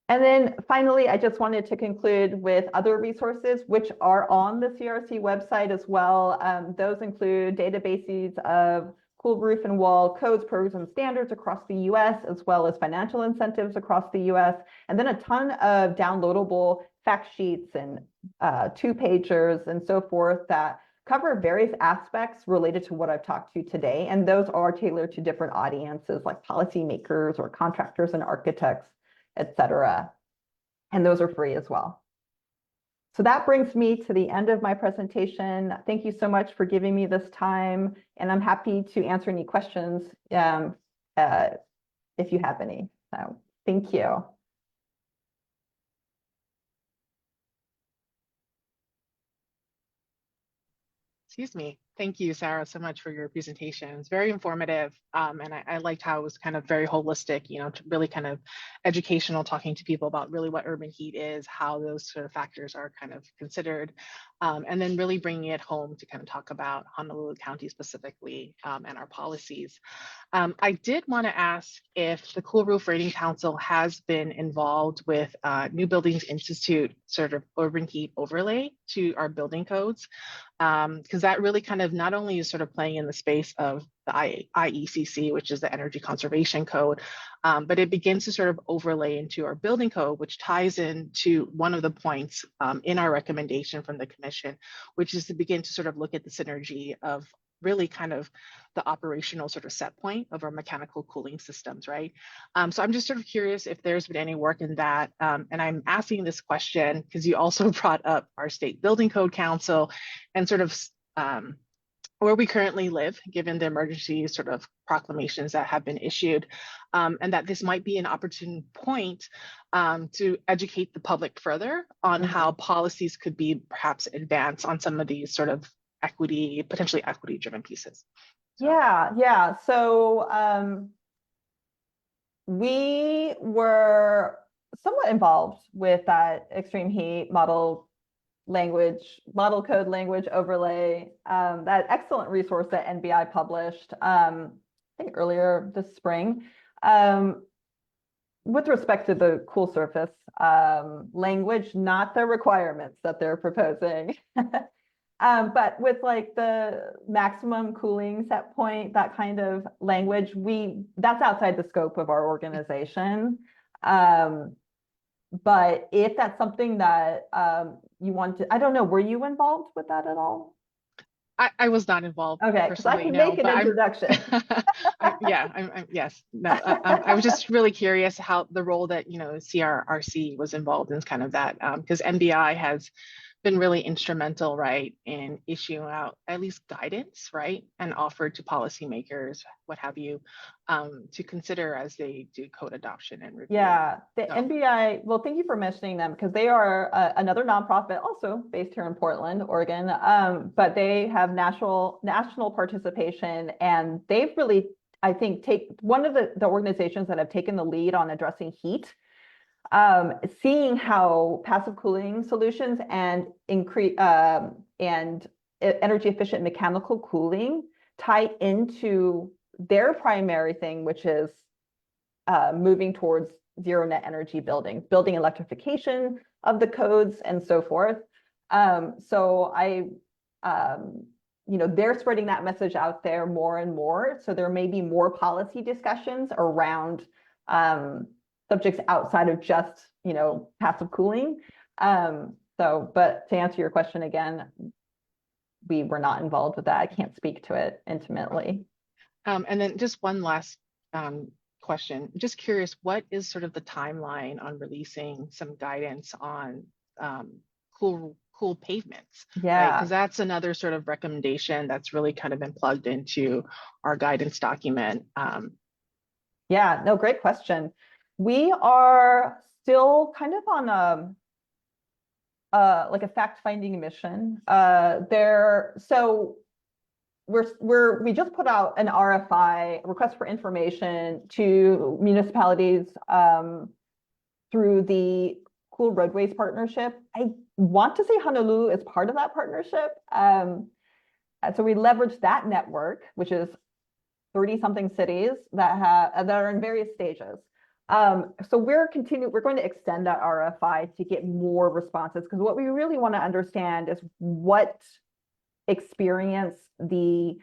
And then finally, I just wanted to conclude with other resources which are on the CRC website as well. Those include databases of cool roof and wall codes, programs, and standards across the US, as well as financial incentives across the US, and then a ton of downloadable fact sheets and 2-pagers and so forth that cover various aspects related to what I've talked to today. And those are tailored to different audiences like policymakers or contractors and architects, et cetera. And those are free as well. So that brings me to the end of my presentation. Thank you so much for giving me this time. And I'm happy to answer any questions if you have any. So thank you. Excuse me. Thank you, Sarah, so much for your presentation. It's very informative. And I liked how it was kind of very holistic, really kind of educational, talking to people about really what urban heat is, how those sort of factors are kind of considered, and then really bringing it home to kind of talk about Honolulu County specifically and our policies. I did want to ask if the Cool Roof Rating Council has been involved with New Buildings Institute sort of urban heat overlay to our building codes, because that really kind of not only is sort of playing in the space of the IECC, which is the Energy Conservation Code, but it begins to sort of overlay into our building code, which ties into one of the points in our recommendation from the commission, which is to begin to sort of look at the synergy of really kind of the operational sort of set point of our mechanical cooling systems, right? So I'm just sort of curious if there's been any work in that. And I'm asking this question because you also brought up our state building code council and sort of where we currently live, given the emergency sort of proclamations that have been issued, and that this might be an opportune point to educate the public further on how policies could be perhaps advanced on some of these sort of potentially equity driven pieces. So. Yeah. So we were somewhat involved with that extreme heat model code language overlay, that excellent resource that NBI published, I think earlier this spring, with respect to the cool surface language, not the requirements that they're proposing. But with like the maximum cooling set point, that kind of language, that's outside the scope of our organization. But if that's something that you want to, I don't know, were you involved with that at all? I was not involved. Okay, because I can make an introduction. Yes. No, I was just really curious how the role that, CRRC was involved in kind of that, because NBI has been really instrumental, right, in issuing out at least guidance, right, and offered to policymakers, what have you, to consider as they do code adoption and review. Yeah, the NBI, well, thank you for mentioning them because they are another nonprofit also based here in Portland, Oregon, but they have national participation, and they've really, I think, one of the organizations that have taken the lead on addressing heat. Seeing how passive cooling solutions and energy efficient mechanical cooling tie into their primary thing, which is moving towards zero net energy building electrification of the codes and so forth. So they're spreading that message out there more and more. So there may be more policy discussions around subjects outside of just, passive cooling. But to answer your question again, we were not involved with that. I can't speak to it intimately. And then just one last question. Just curious, what is sort of the timeline on releasing some guidance on cool pavements? Yeah, because that's another sort of recommendation that's really kind of been plugged into our guidance document. Yeah, no, great question. We are still kind of on like a fact-finding mission. So we just put out an RFI, request for information, to municipalities through the Cool Roadways Partnership. I want to say Honolulu is part of that partnership. So we leveraged that network, which is 30-something cities that are in various stages. So we're going to extend that RFI to get more responses, because what we really want to understand is what experience the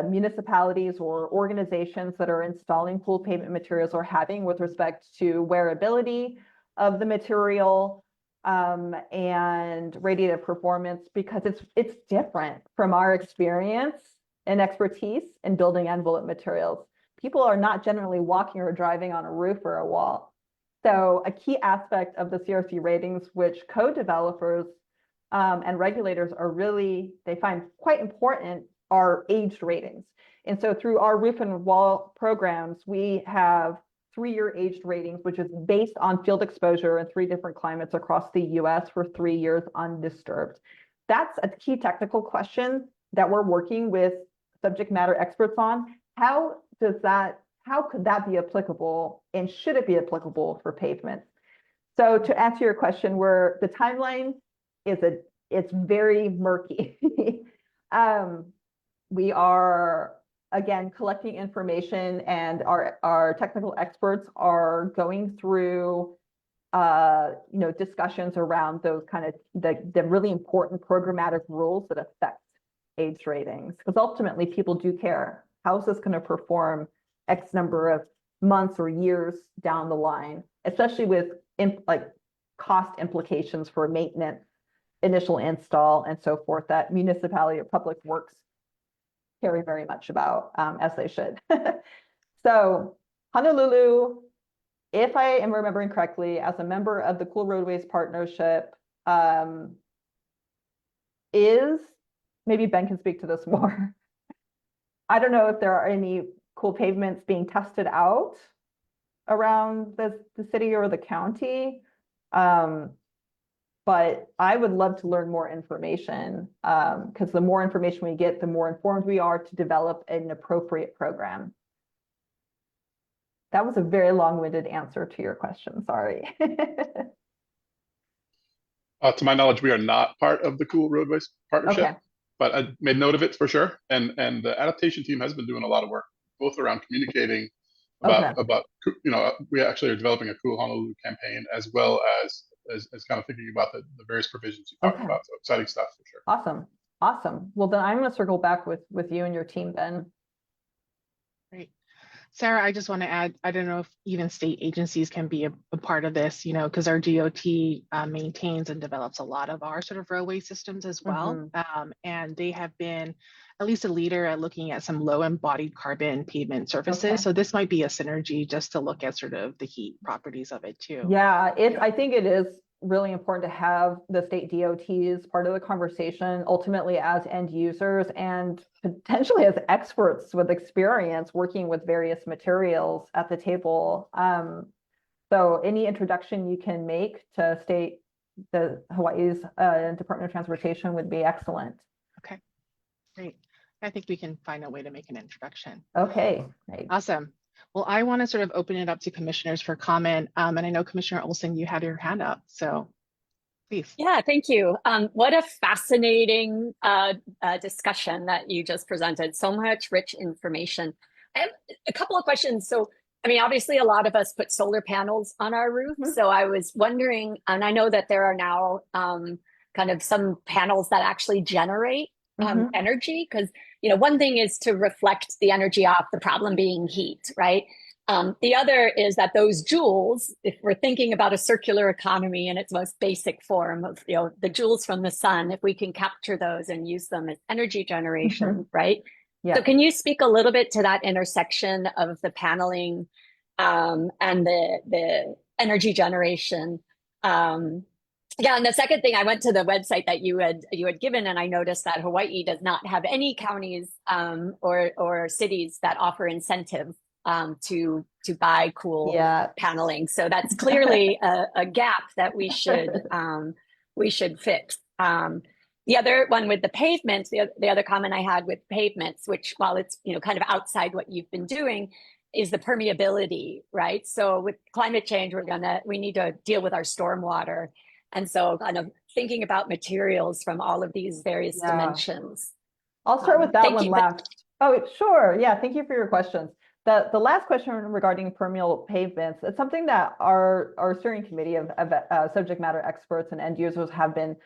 municipalities or organizations that are installing cool pavement materials are having with respect to wearability of the material and radiative performance, because it's different from our experience and expertise in building envelope materials. People are not generally walking or driving on a roof or a wall. So a key aspect of the CRC ratings, which code developers and regulators they find quite important, are aged ratings. And so through our roof and wall programs, we have 3-year aged ratings, which is based on field exposure in 3 different climates across the US for 3 years undisturbed. that's a key technical question that we're working with subject matter experts on. How could that be applicable, and should it be applicable for pavements? So to answer your question, where the timeline it's very murky. We are, again, collecting information, and our technical experts are going through discussions around those kind of the really important programmatic rules that affect age ratings, because ultimately people do care. How is this going to perform X number of months or years down the line, especially with cost implications for maintenance, initial install, and so forth, that municipality or public works care very much about, as they should. So Honolulu, if I am remembering correctly, as a member of the Cool Roadways Partnership, is, maybe Ben can speak to this more. I don't know if there are any cool pavements being tested out around the city or the county. But I would love to learn more information, because the more information we get, the more informed we are to develop an appropriate program. That was a very long-winded answer to your question, sorry. To my knowledge, we are not part of the Cool Roadways Partnership, Okay. but I made note of it for sure. And the adaptation team has been doing a lot of work, both around communicating about we actually are developing a Cool Honolulu campaign, as well as kind of thinking about the various provisions you talked about. So exciting stuff for sure. Awesome. Well, then I'm going to circle back with you and your team, Ben. Great. Sarah, I just want to add, I don't know if even state agencies can be a part of this, because our DOT maintains and develops a lot of our sort of roadway systems as well. And they have been at least a leader at looking at some low embodied carbon pavement surfaces. So this might be a synergy just to look at sort of the heat properties of it too. Yeah, I think it is really important to have the state DOTs part of the conversation, ultimately as end users and potentially as experts with experience working with various materials at the table. So any introduction you can make to the Hawaii's Department of Transportation would be excellent. Okay, great. I think we can find a way to make an introduction. Okay, great. Awesome. Well, I want to sort of open it up to commissioners for comment. And I know Commissioner Olson, you had your hand up, so please. Yeah, thank you. What a fascinating discussion that you just presented. So much rich information. I have a couple of questions. So, I mean, obviously a lot of us put solar panels on our roof. So I was wondering, and I know that there are now kind of some panels that actually generate energy, because one thing is to reflect the energy off, the problem being heat, right? The other is that those joules, if we're thinking about a circular economy in its most basic form of the joules from the sun, if we can capture those and use them as energy generation, right? Yeah. So can you speak a little bit to that intersection of the paneling and the energy generation? Yeah, and the second thing, I went to the website that you had given, and I noticed that Hawaii does not have any counties or cities that offer incentive to buy cool paneling. So that's clearly a gap that we should fix. The other one with the pavements, the other comment I had with pavements, which while it's kind of outside what you've been doing, is the permeability, right? So with climate change, we need to deal with our stormwater. And so kind of thinking about materials from all of these various dimensions. I'll start with that one last. Oh, sure. Yeah, thank you for your questions. The last question regarding permeable pavements, it's something that our steering committee of subject matter experts and end users have been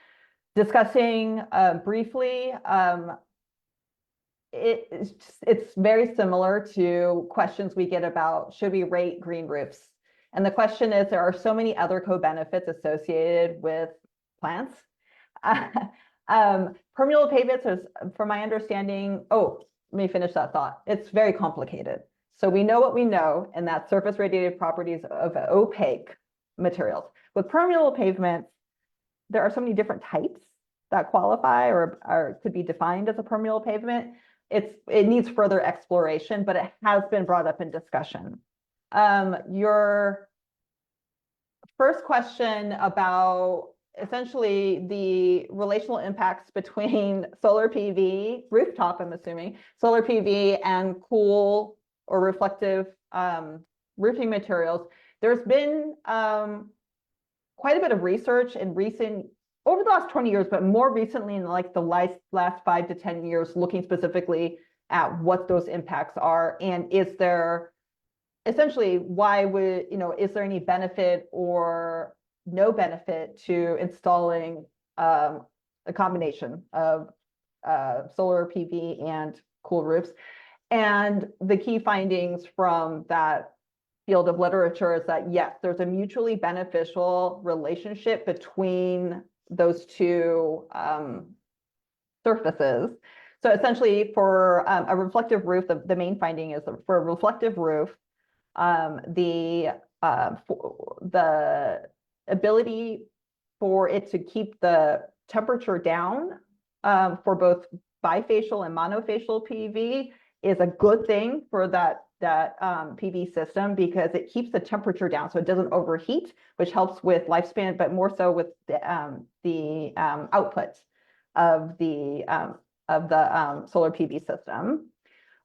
discussing briefly. It's very similar to questions we get about, should we rate green roofs? And the question is, there are so many other co-benefits associated with plants. Permeable pavements is, from my understanding, let me finish that thought. It's very complicated. So we know what we know, and that's surface radiative properties of opaque materials. With permeable pavements, there are so many different types that qualify or could be defined as a permeable pavement. It needs further exploration, but it has been brought up in discussion. Your first question about essentially the relational impacts between solar PV, rooftop, I'm assuming, solar PV and cool or reflective roofing materials. There's been quite a bit of research in over the last 20 years, but more recently in like the last 5 to 10 years, looking specifically at what those impacts are. And is there, essentially, why would, is there any benefit or no benefit to installing a combination of solar PV and cool roofs? And the key findings from that field of literature is that, yes, there's a mutually beneficial relationship between those two surfaces. So essentially for a reflective roof, the main finding is that for a reflective roof, the ability for it to keep the temperature down for both bifacial and monofacial PV is a good thing for that PV system, because it keeps the temperature down so it doesn't overheat, which helps with lifespan, but more so with the output of the solar PV system.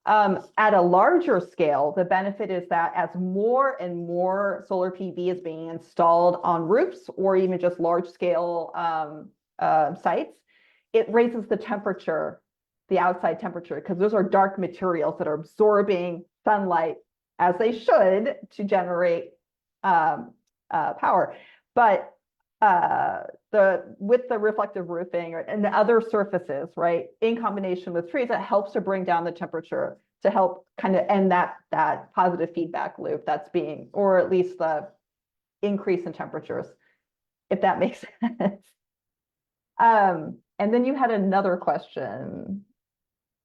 At a larger scale, the benefit is that as more and more solar PV is being installed on roofs or even just large scale sites, it raises the temperature, the outside temperature, because those are dark materials that are absorbing sunlight as they should to generate power. But with the reflective roofing and the other surfaces, right, in combination with trees, it helps to bring down the temperature to help kind of end that positive feedback loop that's being, or at least the increase in temperatures, if that makes sense. And then you had another question,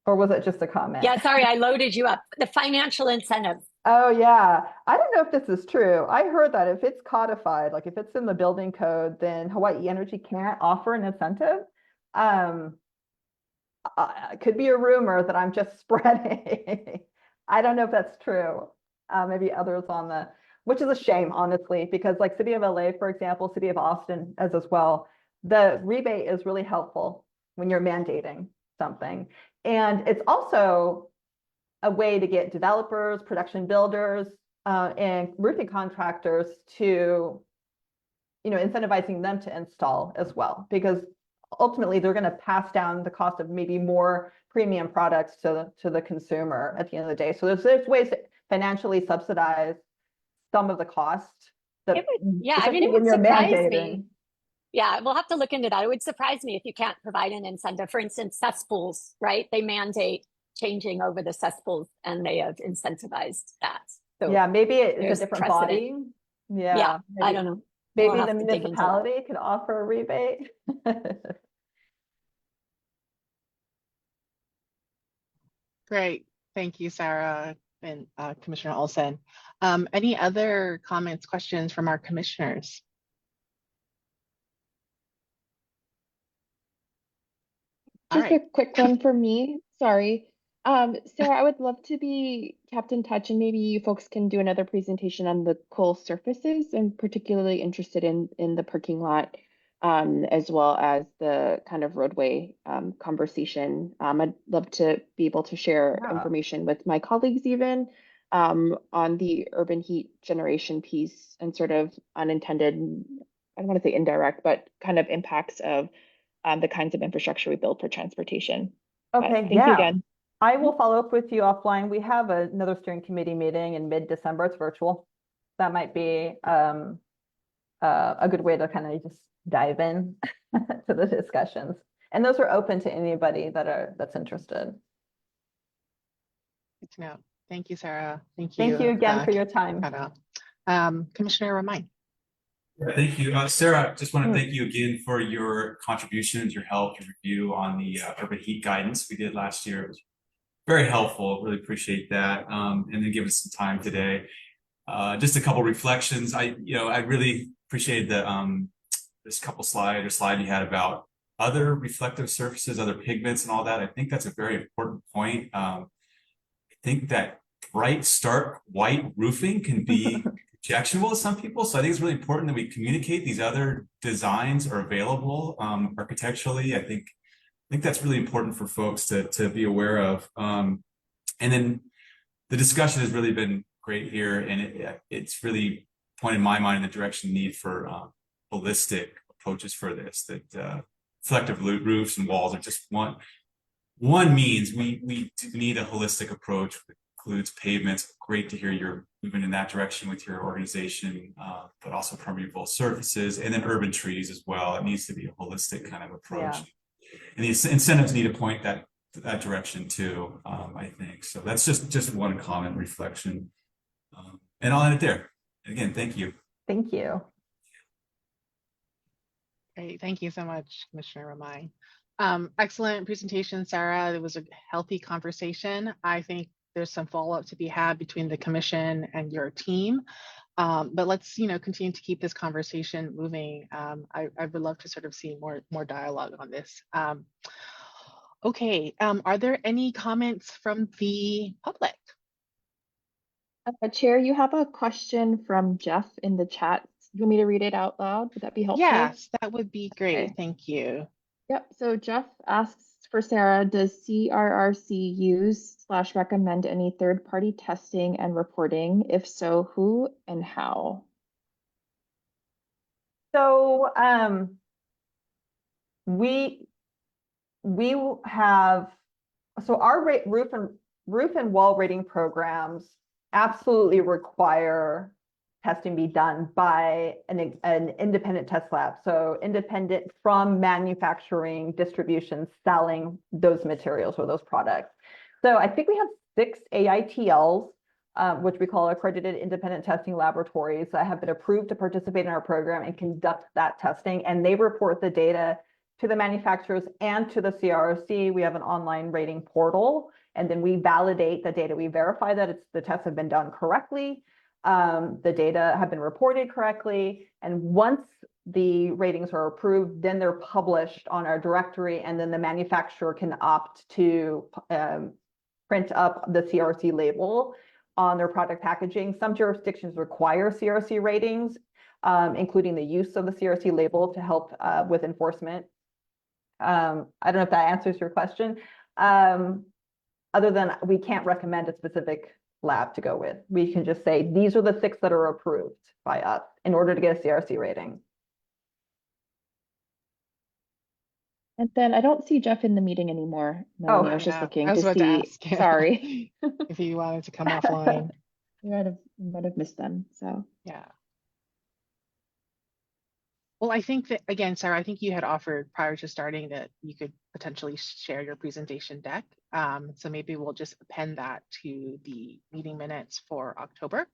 or was it just a comment? Yeah, sorry, I loaded you up. The financial incentives. Oh, yeah. I don't know if this is true. I heard that if it's codified, like if it's in the building code, then Hawaii Energy can't offer an incentive. Could be a rumor that I'm just spreading. I don't know if that's true. Maybe others which is a shame, honestly, because like City of LA, for example, City of Austin as well, the rebate is really helpful when you're mandating something. And it's also a way to get developers, production builders, and roofing contractors to, incentivizing them to install as well, because ultimately they're going to pass down the cost of maybe more premium products to the consumer at the end of the day. So there's ways to financially subsidize some of the cost. It would surprise me. Yeah, we'll have to look into that. It would surprise me if you can't provide an incentive. For instance, cesspools, right? They mandate changing over the cesspools, and they have incentivized that. So yeah, maybe it's a different body. Yeah, I don't know. Maybe the municipality could offer a rebate. Great. Thank you, Sarah and Commissioner Olson. Any other comments, questions from our commissioners? Just a quick one for me. Sorry. Sarah, I would love to be kept in touch, and maybe you folks can do another presentation on the cool surfaces. I'm particularly interested in the parking lot, as well as the kind of roadway conversation. I'd love to be able to share information with my colleagues even on the urban heat generation piece and sort of unintended, I don't want to say indirect, but kind of impacts of the kinds of infrastructure we build for transportation. Okay, thank you again. I will follow up with you offline. We have another steering committee meeting in mid-December. It's virtual. That might be a good way to kind of just dive in to the discussions. And those are open to anybody that's interested. Good to know. Thank you, Sarah. Thank you. Thank you again for your time. Commissioner Romine. Thank you. Sarah, just want to thank you again for your contributions, your help, your review on the urban heat guidance we did last year. It was very helpful. Really appreciate that. And then give us some time today. Just a couple reflections. I really appreciated the this slide you had about other reflective surfaces, other pigments and all that. I think that's a very important point. I think that bright, stark white roofing can be objectionable to some people. So I think it's really important that we communicate these other designs are available architecturally. I think that's really important for folks to be aware of. And then the discussion has really been great here, and it's really pointed my mind in the direction need for holistic approaches for this. That reflective roofs and walls are just one means. We do need a holistic approach that includes pavements. Great to hear you're moving in that direction with your organization, but also permeable surfaces, and then urban trees as well. It needs to be a holistic kind of approach. Yeah. And the incentives need to point that direction too, I think. So that's just one comment reflection. And I'll end it there. Again, thank you. Thank you. Great. Thank you so much, Commissioner Romine. Excellent presentation, Sarah. It was a healthy conversation. I think there's some follow-up to be had between the commission and your team. But let's, continue to keep this conversation moving. I would love to sort of see more dialogue on this. Okay, are there any comments from the public? Chair, you have a question from Jeff in the chat. You want me to read it out loud? Would that be helpful? Yes, that would be great. Okay. Thank you. Yep. So Jeff asks for Sarah, does CRRC use/recommend any third-party testing and reporting? If so, who and how? So we have, so our roof and wall rating programs absolutely require testing be done by an independent test lab. So independent from manufacturing, distribution, selling those materials or those products. So I think we have 6 AITLs, which we call accredited independent testing laboratories, that have been approved to participate in our program and conduct that testing. And they report the data to the manufacturers and to the CRRC. We have an online rating portal, and then we validate the data. We verify that the tests have been done correctly. The data have been reported correctly. And once the ratings are approved, then they're published on our directory, and then the manufacturer can opt to print up the CRC label on their product packaging. Some jurisdictions require CRC ratings, including the use of the CRC label to help with enforcement. I don't know if that answers your question. Other than we can't recommend a specific lab to go with. We can just say, these are the 6 that are approved by us in order to get a CRC rating. And then I don't see Jeff in the meeting anymore. Melanie, I was just looking to see. Ask, Sorry. if you wanted to come offline. You might have missed them. So Yeah. Well, I think that, again, Sarah, I think you had offered prior to starting that you could potentially share your presentation deck. So maybe we'll just append that to the meeting minutes for October,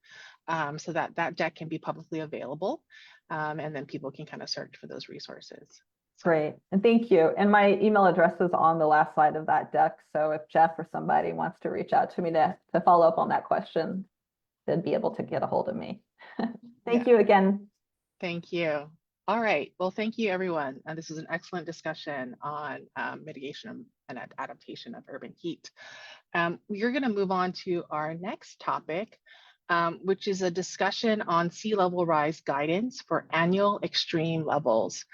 so that deck can be publicly available, and then people can kind of search for those resources. Great, and thank you. And my email address is on the last slide of that deck. So if Jeff or somebody wants to reach out to me to follow up on that question, they'd be able to get a hold of me. Thank you again. Thank you. All right. Well, thank you, everyone. This is an excellent discussion on mitigation and adaptation of urban heat. We're going to move on to our next topic, which is a discussion on sea level rise guidance for annual extreme levels.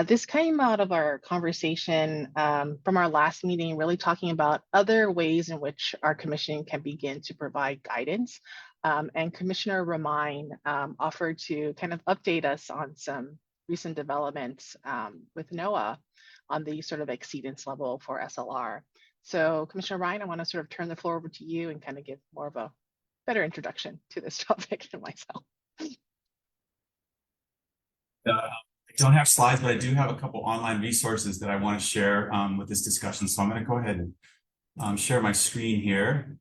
This came out of our conversation from our last meeting, really talking about other ways in which our commission can begin to provide guidance. And Commissioner Romine offered to kind of update us on some recent developments with NOAA on the sort of exceedance level for SLR. So Commissioner Ryan, I want to sort of turn the floor over to you and kind of give more of a better introduction to this topic than myself. I don't have slides, but I do have a couple online resources that I want to share with this discussion. So I'm going to go ahead and share my screen here.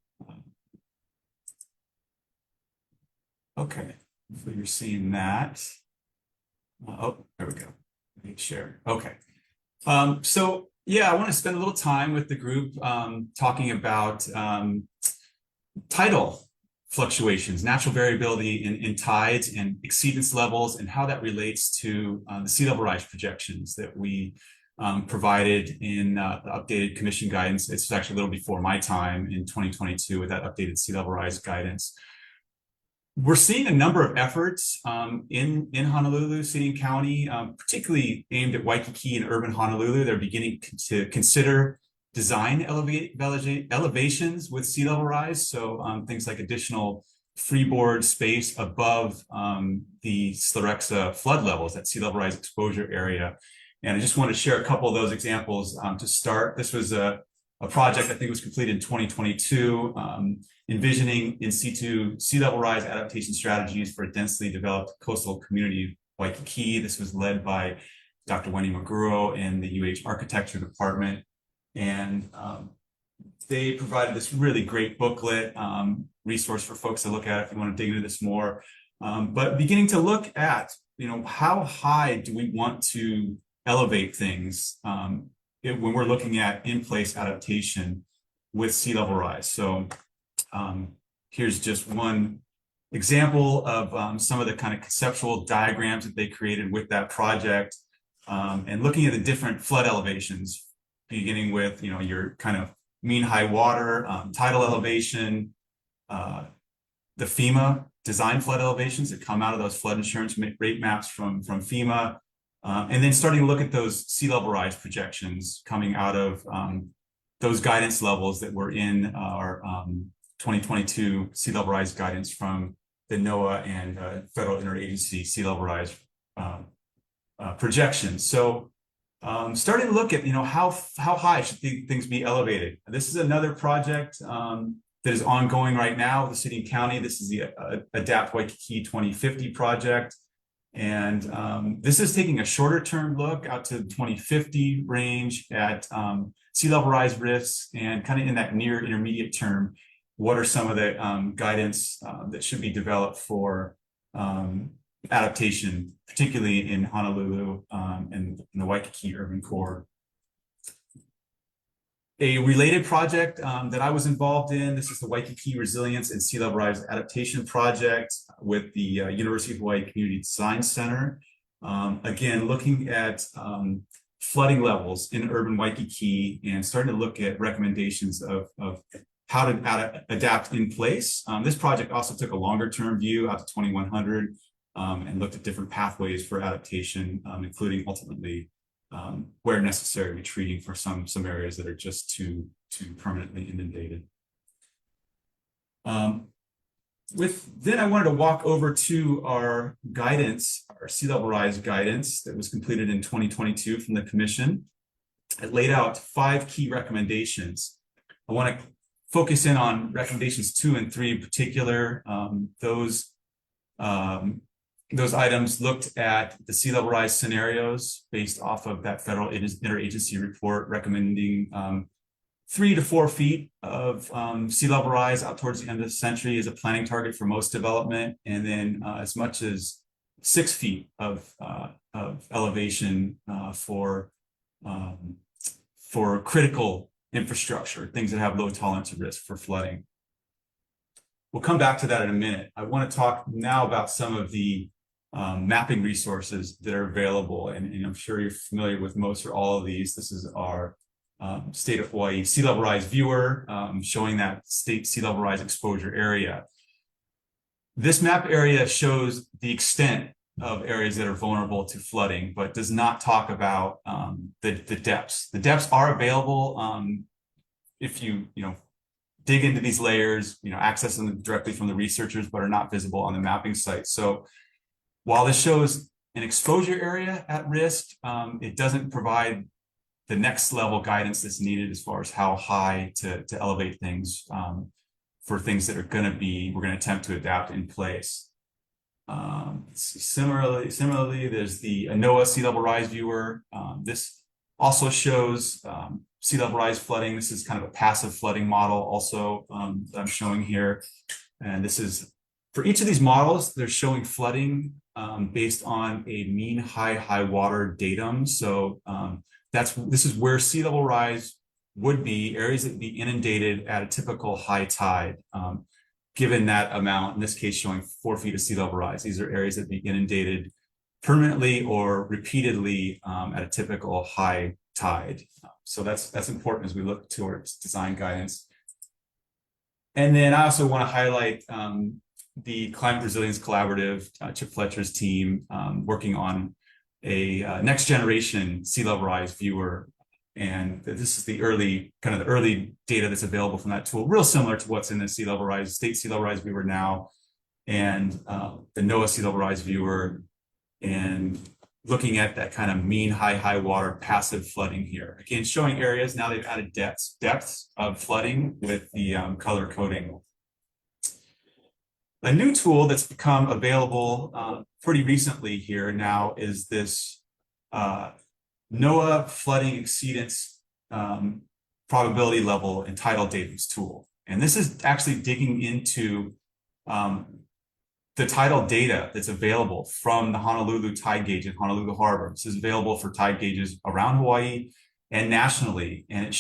Okay, so you're seeing that. Oh, there we go. Share. Okay. So yeah, I want to spend a little time with the group talking about tidal fluctuations, natural variability in tides and exceedance levels, and how that relates to the sea level rise projections that we provided in the updated commission guidance. It's actually a little before my time in 2022 with that updated sea level rise guidance. we're seeing a number of efforts in Honolulu City and County, particularly aimed at Waikiki and urban Honolulu. They're beginning to consider design elevations with sea level rise. So things like additional freeboard space above the Slerexa flood levels, that sea level rise exposure area. And I just want to share a couple of those examples to start. This was a project I think was completed in 2022, envisioning in situ sea level rise adaptation strategies for a densely developed coastal community, Waikiki. This was led by Dr. Wendy Maguro in the UH Architecture Department. And they provided this really great booklet, resource for folks to look at if you want to dig into this more. But beginning to look at, how high do we want to elevate things when we're looking at in-place adaptation with sea level rise. So here's just one example of some of the kind of conceptual diagrams that they created with that project, and looking at the different flood elevations, beginning with, your kind of mean high water, tidal elevation, the FEMA design flood elevations that come out of those flood insurance rate maps from FEMA, and then starting to look at those sea level rise projections coming out of those guidance levels that were in our 2022 sea level rise guidance from the NOAA and Federal Interagency Sea Level Rise projections. So starting to look at, how high should things be elevated. This is another project that is ongoing right now with the city and county. This is the Adapt Waikiki 2050 project. And this is taking a shorter term look out to the 2050 range at sea level rise risks, and kind of in that near intermediate term, what are some of the guidance that should be developed for adaptation, particularly in Honolulu and in the Waikiki urban core. A related project that I was involved in, this is the Waikiki Resilience and Sea Level Rise Adaptation Project with the University of Hawaii Community Design Center. Again, looking at flooding levels in urban Waikiki and starting to look at recommendations of how to adapt in place. This project also took a longer term view out to 2100 and looked at different pathways for adaptation, including ultimately where necessary, retreating for some areas that are just too permanently inundated. Then I wanted to walk over to our guidance, our sea level rise guidance that was completed in 2022 from the Commission. It laid out 5 key recommendations. I want to focus in on recommendations 2 and 3 in particular. Those items looked at the sea level rise scenarios based off of that federal interagency report recommending 3 to 4 feet of sea level rise out towards the end of the century as a planning target for most development, and then as much as 6 feet of elevation for critical infrastructure, things that have low tolerance of risk for flooding. We'll come back to that in a minute. I want to talk now about some of the mapping resources that are available, and I'm sure you're familiar with most or all of these. This is our State of Hawaii Sea Level Rise Viewer showing that state sea level rise exposure area. This map area shows the extent of areas that are vulnerable to flooding, but does not talk about the depths. The depths are available if you dig into these layers, access them directly from the researchers, but are not visible on the mapping site. So while this shows an exposure area at risk, it doesn't provide the next level guidance that's needed as far as how high to elevate things for things that are we're going to attempt to adapt in place. Similarly, there's the NOAA Sea Level Rise Viewer. This also shows sea level rise flooding. This is kind of a passive flooding model also that I'm showing here. And this is, for each of these models, they're showing flooding based on a mean high water datum. So this is where sea level rise would be, areas that would be inundated at a typical high tide. Given that amount, in this case showing 4 feet of sea level rise, these are areas that be inundated permanently or repeatedly at a typical high tide. So that's important as we look towards design guidance. And then I also want to highlight the Climate Resilience Collaborative, Chip Fletcher's team, working on a next generation sea level rise viewer. And this is the early data that's available from that tool, real similar to what's in the sea level rise, state sea level rise viewer now, and the NOAA sea level rise viewer, and looking at that kind of mean high water passive flooding here. Again, showing areas, now they've added depths of flooding with the color coding. A new tool that's become available pretty recently here now is this NOAA flooding exceedance probability level and tidal datums tool. And this is actually digging into the tidal data that's available from the Honolulu tide gauge in Honolulu Harbor. This is available for tide gauges around Hawaii and nationally. And it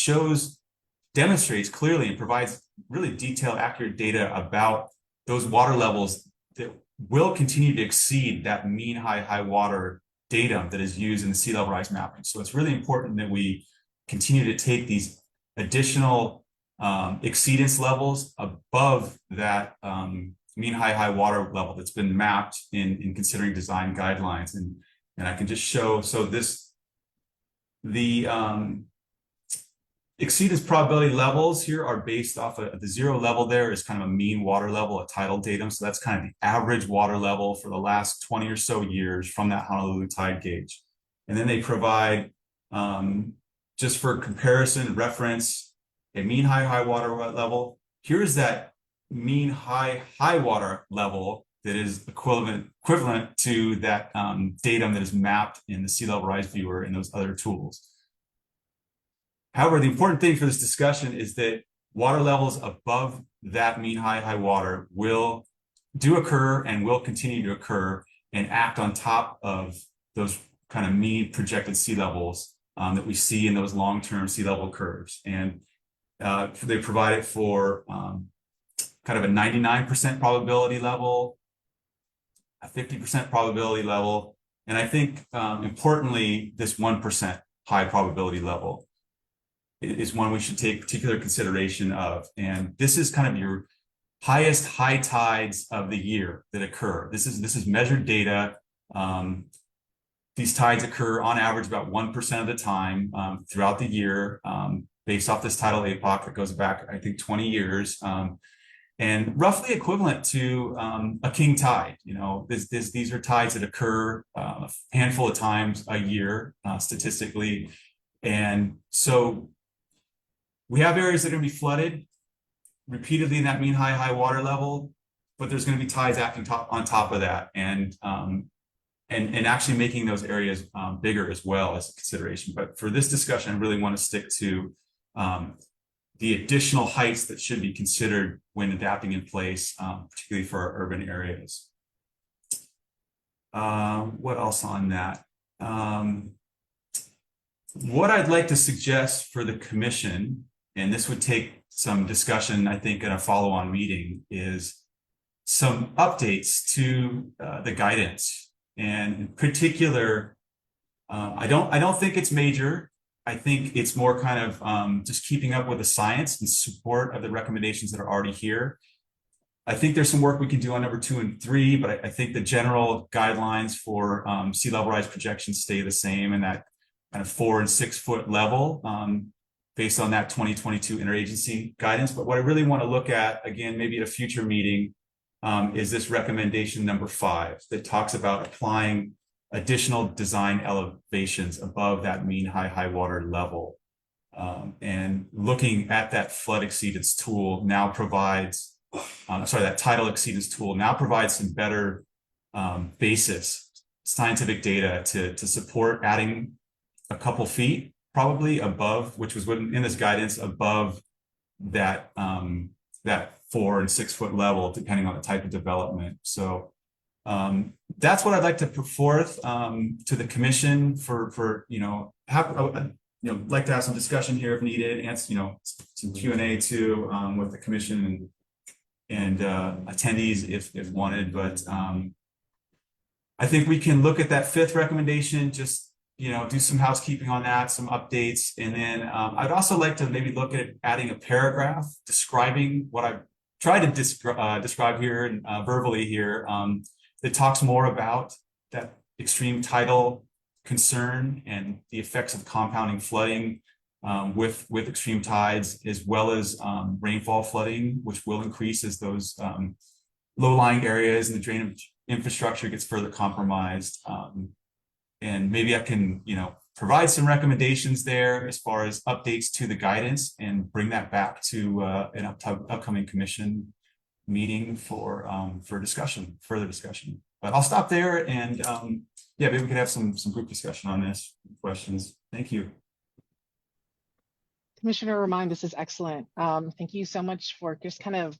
demonstrates clearly and provides really detailed, accurate data about those water levels that will continue to exceed that mean high water datum that is used in the sea level rise mapping. So it's really important that we continue to take these additional exceedance levels above that mean high water level that's been mapped in considering design guidelines. And I can just show, so the exceedance probability levels here are based off of the 0 level. There is kind of a mean water level, a tidal datum. So that's kind of the average water level for the last 20 or so years from that Honolulu tide gauge. And then they provide, just for comparison, reference, a mean high water level. Here's that mean high water level that is equivalent to that datum that is mapped in the sea level rise viewer and those other tools. However, the important thing for this discussion is that water levels above that mean high water do occur and will continue to occur and act on top of those kind of mean projected sea levels that we see in those long-term sea level curves. And they provide it for kind of a 99% probability level, a 50% probability level, and I think importantly, this 1% high probability level is one we should take particular consideration of. And this is kind of your highest high tides of the year that occur. This is measured data. These tides occur on average about 1% of the time throughout the year, based off this tidal epoch that goes back, I think, 20 years, and roughly equivalent to a king tide. You know, these are tides that occur a handful of times a year, statistically. And so we have areas that are going to be flooded repeatedly in that mean high water level, but there's going to be tides acting on top of that, and actually making those areas bigger as well as a consideration. But for this discussion, I really want to stick to the additional heights that should be considered when adapting in place, particularly for our urban areas. What else on that? What I'd like to suggest for the commission, and this would take some discussion, I think, in a follow-on meeting, is some updates to the guidance. And in particular, I don't think it's major. I think it's more kind of just keeping up with the science and support of the recommendations that are already here. I think there's some work we can do on number 2 and 3, but I think the general guidelines for sea level rise projections stay the same in that kind of 4 and 6 foot level, based on that 2022 interagency guidance. But what I really want to look at, again, maybe at a future meeting, is this recommendation number 5 that talks about applying additional design elevations above that mean high water level. And looking at that flood exceedance tool now provides, that tidal exceedance tool now provides some better basis, scientific data to support adding a couple feet probably above, which was in this guidance, above that, that 4 and 6 foot level, depending on the type of development. So that's what I'd like to put forth to the commission for like to have some discussion here if needed, and some Q&A too with the commission and attendees if wanted. But I think we can look at that 5th recommendation, just do some housekeeping on that, some updates, and then I'd also like to maybe look at adding a paragraph describing what I've try to describe here and verbally here. It talks more about that extreme tidal concern and the effects of compounding flooding with extreme tides, as well as rainfall flooding, which will increase as those low-lying areas and the drainage infrastructure gets further compromised. And maybe I can, provide some recommendations there as far as updates to the guidance and bring that back to an upcoming commission meeting for further discussion. But I'll stop there, and yeah, maybe we could have some group discussion on this. Questions. Thank you. Commissioner Remind, this is excellent. Thank you so much for just kind of,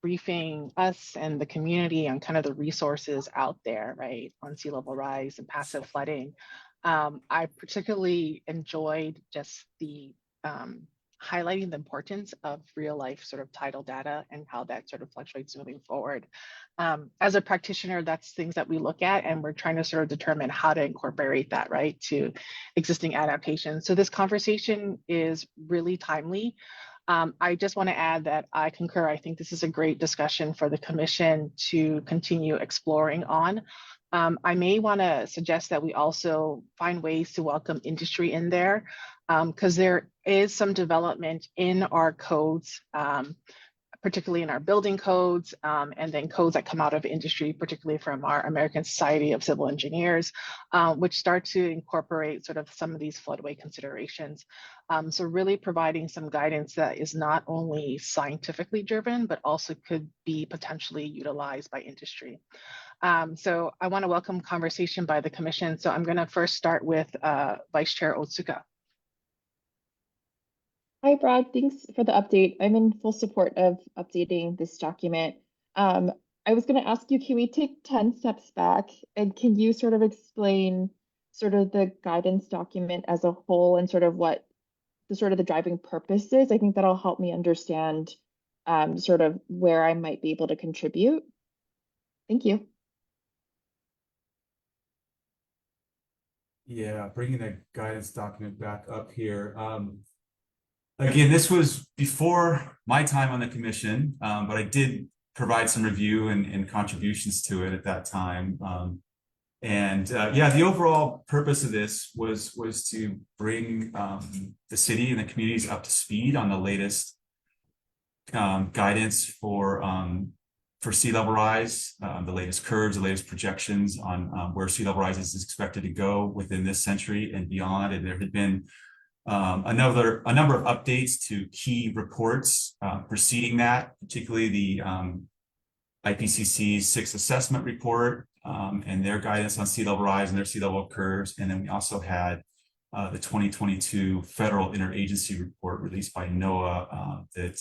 briefing us and the community on kind of the resources out there, right, on sea level rise and passive flooding. I particularly enjoyed just the highlighting the importance of real life sort of tidal data and how that sort of fluctuates moving forward. As a practitioner, that's things that we look at, and we're trying to sort of determine how to incorporate that, right, to existing adaptations. So this conversation is really timely. I just want to add that I concur. I think this is a great discussion for the commission to continue exploring on. I may want to suggest that we also find ways to welcome industry in there, because there is some development in our codes, particularly in our building codes, and then codes that come out of industry, particularly from our American Society of Civil Engineers, which start to incorporate sort of some of these floodway considerations. So really providing some guidance that is not only scientifically driven, but also could be potentially utilized by industry. So I want to welcome conversation by the commission. So I'm going to first start with Vice Chair Otsuka. Hi, Brad. Thanks for the update. I'm in full support of updating this document. I was going to ask you, can we take 10 steps back, and can you sort of explain sort of the guidance document as a whole and sort of what the driving purpose is? I think that'll help me understand sort of where I might be able to contribute. Thank you. Yeah, bringing the guidance document back up here. Again, this was before my time on the commission, but I did provide some review and contributions to it at that time. Yeah, the overall purpose of this was to bring the city and the communities up to speed on the latest guidance for sea level rise, the latest curves, the latest projections on where sea level rise is expected to go within this century and beyond. And there had been a number of updates to key reports preceding that, particularly the IPCC's 6th assessment report and their guidance on sea level rise and their sea level curves. And then we also had the 2022 federal interagency report released by NOAA that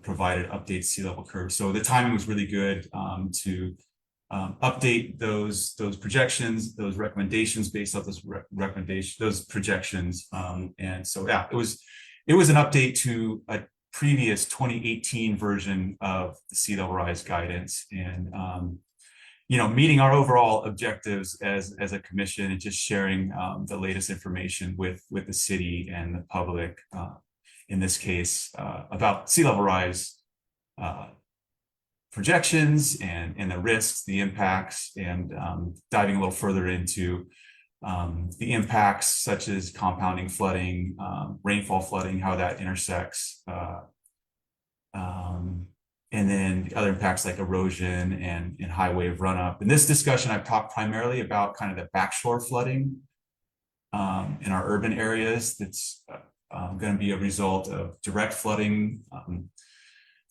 provided updated sea level curves. So the timing was really good to update those projections, those recommendations based off those projections. And so yeah, it was an update to a previous 2018 version of the sea level rise guidance, and meeting our overall objectives as a commission and just sharing the latest information with the city and the public, in this case, about sea level rise projections and the risks, the impacts, and diving a little further into the impacts such as compounding flooding, rainfall flooding, how that intersects, and then the other impacts like erosion and high wave runup. In this discussion, I've talked primarily about kind of the backshore flooding in our urban areas. That's going to be a result of direct flooding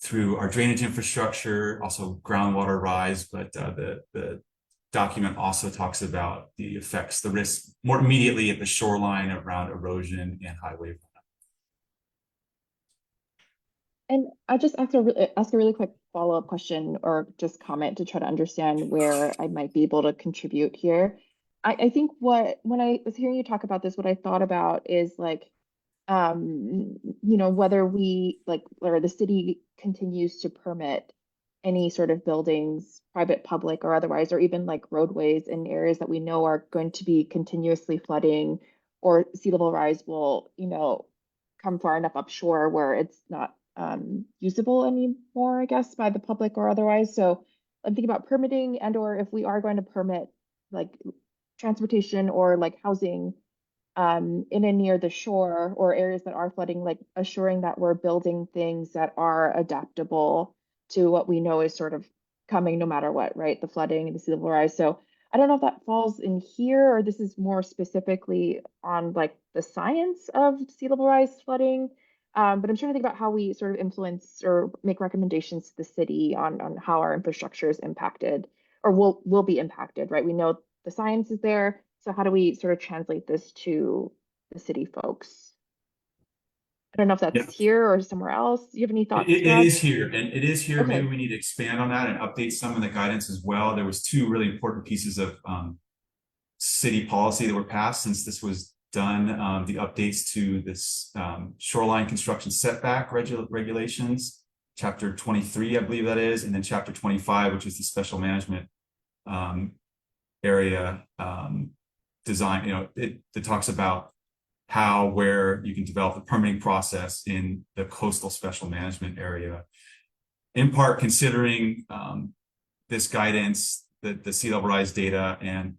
through our drainage infrastructure, also groundwater rise, but the document also talks about the effects, the risks more immediately at the shoreline around erosion and high wave runup. And I just ask a really quick follow-up question or just comment to try to understand where I might be able to contribute here. I think when I was hearing you talk about this, what I thought about is like, whether or the city continues to permit any sort of buildings, private, public, or otherwise, or even like roadways in areas that we know are going to be continuously flooding, or sea level rise will, come far enough upshore where it's not usable anymore, I guess, by the public or otherwise. So I'm thinking about permitting, and or if we are going to permit like transportation or like housing in and near the shore or areas that are flooding, like assuring that we're building things that are adaptable to what we know is sort of coming no matter what, right? The flooding and the sea level rise. So I don't know if that falls in here or this is more specifically on like the science of sea level rise flooding. But I'm trying to think about how we sort of influence or make recommendations to the city on how our infrastructure is impacted or will be impacted, right? We know the science is there. So how do we sort of translate this to the city folks? I don't know if that's here or somewhere else. Do you have any thoughts? It is here, and it is here. Okay. Maybe we need to expand on that and update some of the guidance as well. There was two really important pieces of city policy that were passed since this was done. The updates to this shoreline construction setback regulations, chapter 23, I believe that is, and then chapter 25, which is the special management area design. You know, it talks about how, where you can develop the permitting process in the coastal special management area, in part considering this guidance, the sea level rise data. And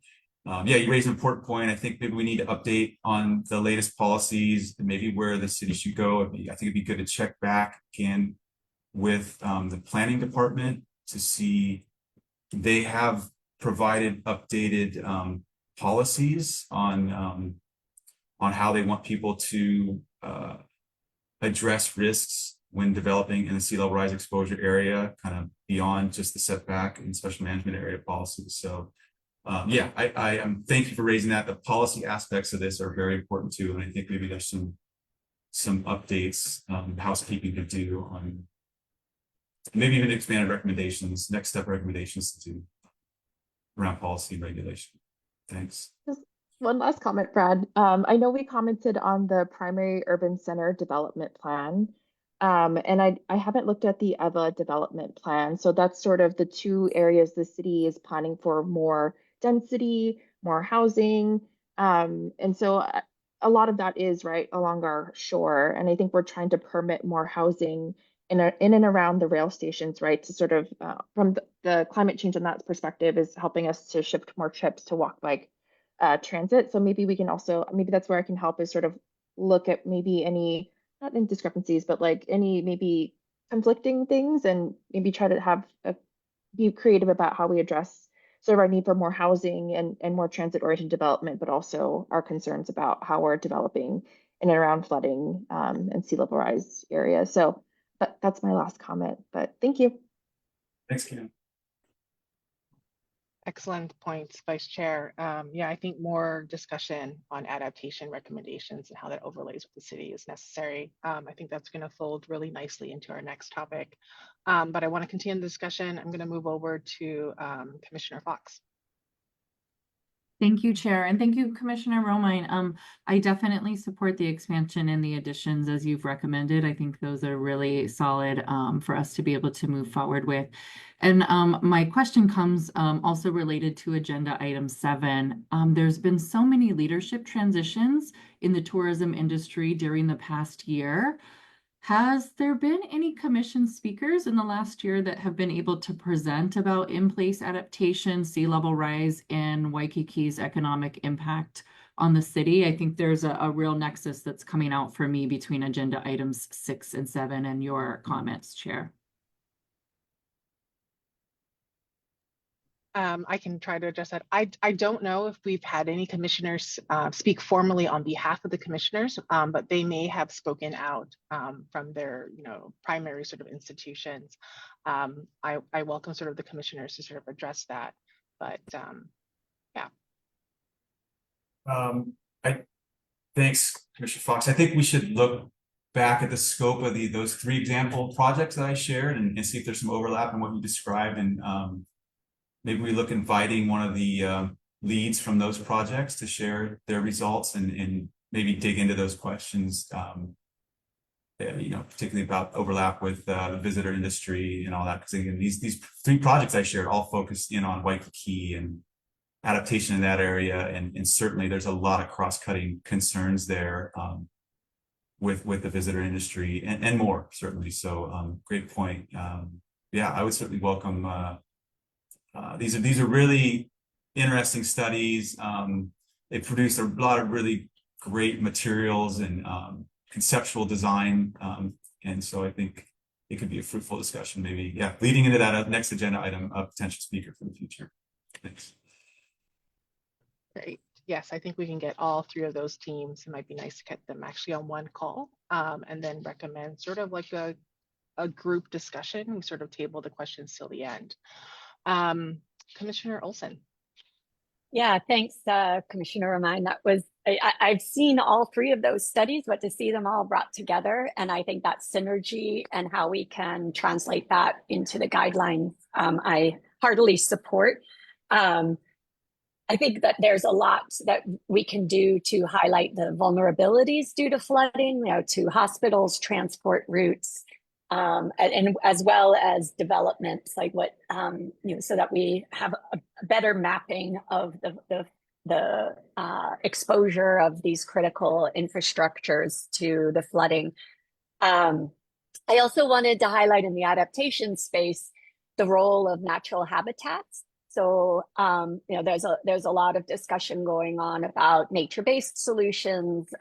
yeah, you raised an important point. I think maybe we need to update on the latest policies and maybe where the city should go. I think it'd be good to check back again with the planning department to see they have provided updated policies on how they want people to address risks when developing in the sea level rise exposure area, kind of beyond just the setback and special management area policies. So yeah, I thank you for raising that. The policy aspects of this are very important too. And I think maybe there's some updates, housekeeping to do on maybe even expanded recommendations, next step recommendations to do around policy and regulation. Thanks. Just one last comment, Brad. I know we commented on the primary urban center development plan. And I haven't looked at the EVA development plan. So that's sort of the two areas the city is planning for more density, more housing. And so a lot of that is right along our shore. And I think we're trying to permit more housing in and around the rail stations, right? To sort of, from the climate change on that perspective is helping us to shift more trips to walk, bike, transit. So maybe we can also, maybe that's where I can help is sort of look at maybe any, not in discrepancies, but like any maybe conflicting things and maybe try to be creative about how we address sort of our need for more housing and more transit oriented development, but also our concerns about how we're developing in and around flooding and sea level rise areas. So that's my last comment, but thank you. Thanks, Kim. Excellent points, Vice Chair. Yeah, I think more discussion on adaptation recommendations and how that overlays with the city is necessary. I think that's going to fold really nicely into our next topic. But I want to continue the discussion. I'm going to move over to Commissioner Fox. Thank you, Chair, and thank you, Commissioner Romine. I definitely support the expansion and the additions as you've recommended. I think those are really solid for us to be able to move forward with. And my question comes also related to Agenda Item 7. There's been so many leadership transitions in the tourism industry during the past year. Has there been any commission speakers in the last year that have been able to present about in-place adaptation, sea level rise, and Waikiki's economic impact on the city? I think there's a real nexus that's coming out for me between agenda items 6 and 7 and your comments, Chair. I can try to address that. I don't know if we've had any commissioners speak formally on behalf of the commissioners, but they may have spoken out from their, primary sort of institutions. I welcome sort of the commissioners to sort of address that, but yeah. Thanks, Commissioner Fox. I think we should look back at the scope of those 3 example projects that I shared and see if there's some overlap in what you described, and maybe we look inviting one of the leads from those projects to share their results and maybe dig into those questions, particularly about overlap with the visitor industry and all that. Because again, these 3 projects I shared all focused in on Waikiki and adaptation in that area, and certainly there's a lot of cross-cutting concerns there. with the visitor industry and more certainly. So great point. Yeah, I would certainly welcome. These are really interesting studies. They produce a lot of really great materials and conceptual design, and so I think it could be a fruitful discussion. Maybe, yeah, leading into that next agenda item, a potential speaker for the future. Thanks. Great. Yes, I think we can get all three of those teams. It might be nice to get them actually on one call, and then recommend sort of like a group discussion. We sort of table the questions till the end. Commissioner Olson. Yeah, thanks, Commissioner Romine. That was, I've seen all three of those studies, but to see them all brought together, and I think that synergy and how we can translate that into the guidelines, I heartily support. I think that there's a lot that we can do to highlight the vulnerabilities due to flooding, to hospitals, transport routes, and as well as developments, like what, so that we have a better mapping of the exposure of these critical infrastructures to the flooding. I also wanted to highlight in the adaptation space the role of natural habitats. So, there's a lot of discussion going on about nature-based solutions,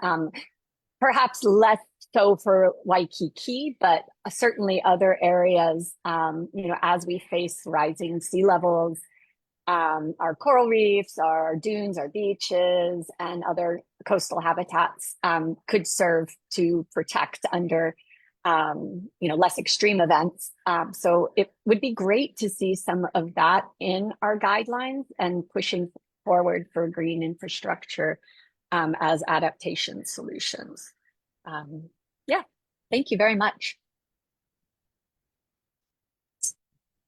perhaps less so for Waikiki, but certainly other areas, as we face rising sea levels, our coral reefs, our dunes, our beaches, and other coastal habitats could serve to protect under less extreme events. So it would be great to see some of that in our guidelines and pushing forward for green infrastructure as adaptation solutions. Yeah, thank you very much.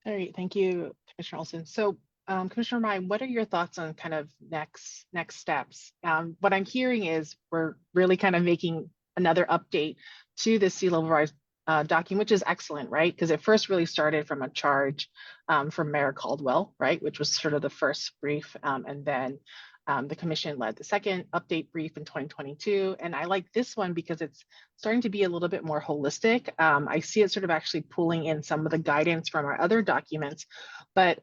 All right, thank you, Commissioner Olson. So Commissioner Ryan, what are your thoughts on kind of next steps? What I'm hearing is we're really kind of making another update to the sea level rise document, which is excellent, right? Because it first really started from a charge from Mayor Caldwell, right? Which was sort of the first brief. And then the commission led the second update brief in 2022. And I like this one because it's starting to be a little bit more holistic. I see it sort of actually pulling in some of the guidance from our other documents, but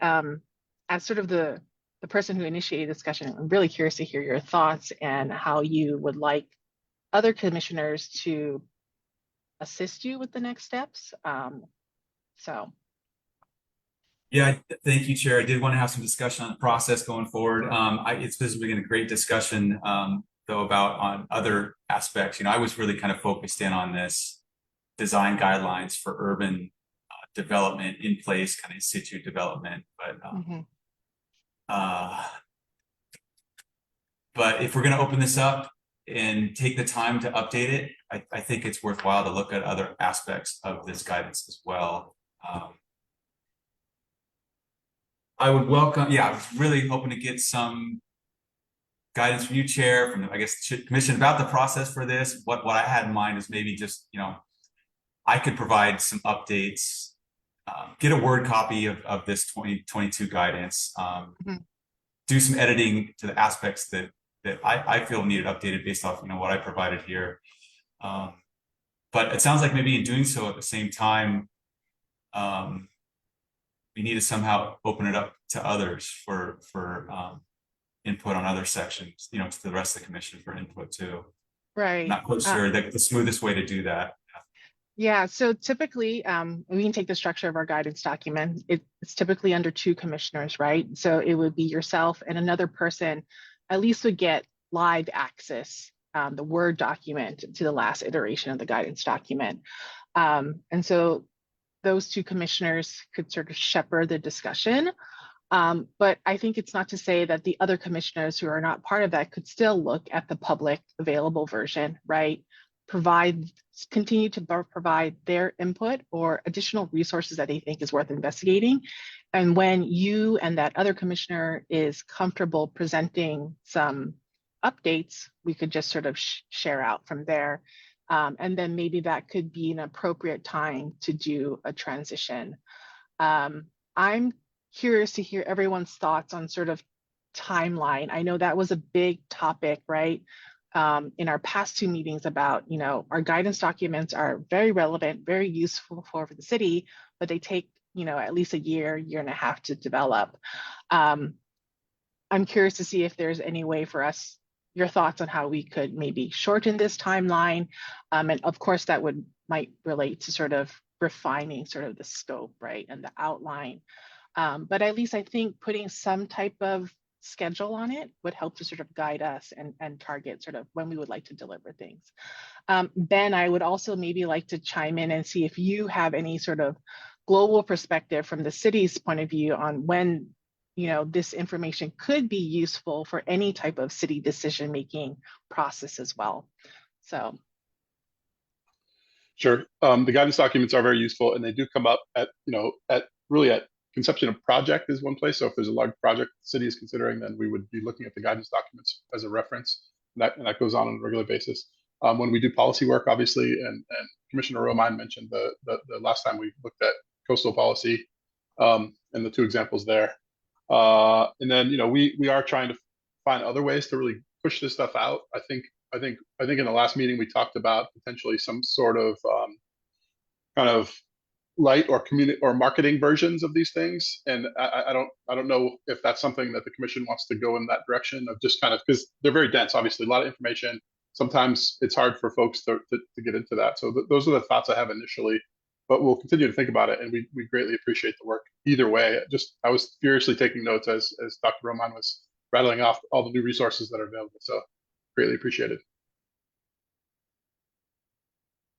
as sort of the person who initiated the discussion, I'm really curious to hear your thoughts and how you would like other commissioners to assist you with the next steps. Yeah, thank you, Chair. I did want to have some discussion on the process going forward. It's been a great discussion, though, about on other aspects. I was really kind of focused in on this design guidelines for urban development in place, kind of in situ development, but if we're going to open this up and take the time to update it, I think it's worthwhile to look at other aspects of this guidance as well. I would welcome, I was really hoping to get some guidance from you, Chair, from the Commission about the process for this. What I had in mind is maybe just, I could provide some updates, get a Word copy of this 2022 guidance, do some editing to the aspects that I feel needed updated based off what I provided here. But it sounds like maybe in doing so at the same time, we need to somehow open it up to others for input on other sections, to the rest of the commission for input too. Right. Not quite sure the smoothest way to do that. Yeah, so typically, we can take the structure of our guidance document. It's typically under 2 commissioners, right? So it would be yourself and another person at least would get live access, the Word document to the last iteration of the guidance document. And so those 2 commissioners could sort of shepherd the discussion. But I think it's not to say that the other commissioners who are not part of that could still look at the public available version, right? Continue to provide their input or additional resources that they think is worth investigating. And when you and that other commissioner is comfortable presenting some updates, we could just sort of share out from there. And then maybe that could be an appropriate time to do a transition. I'm curious to hear everyone's thoughts on sort of timeline. I know that was a big topic, right? in our past two meetings about, our guidance documents are very relevant, very useful for the city, but they take, at least a year and a half to develop. I'm curious to see if there's any way for us, your thoughts on how we could maybe shorten this timeline. And of course, that might relate to sort of refining sort of the scope, right, and the outline. But at least I think putting some type of schedule on it would help to sort of guide us and target sort of when we would like to deliver things. Ben, I would also maybe like to chime in and see if you have any sort of global perspective from the city's point of view on when, this information could be useful for any type of city decision-making process as well. So. Sure. The guidance documents are very useful, and they do come up at conception of project is one place. So if there's a large project the city is considering, then we would be looking at the guidance documents as a reference. And that goes on a regular basis. When we do policy work, obviously, and Commissioner Romine mentioned the last time we looked at coastal policy, and the two examples there. And then we are trying to find other ways to really push this stuff out. I think in the last meeting we talked about potentially some sort of kind of light or community or marketing versions of these things, and I don't know if that's something that the commission wants to go in that direction of just kind of, because they're very dense, obviously a lot of information. Sometimes it's hard for folks to get into that. So those are the thoughts I have initially, but we'll continue to think about it, and we greatly appreciate the work either way. I was furiously taking notes as Dr. Roman was rattling off all the new resources that are available. So greatly appreciated.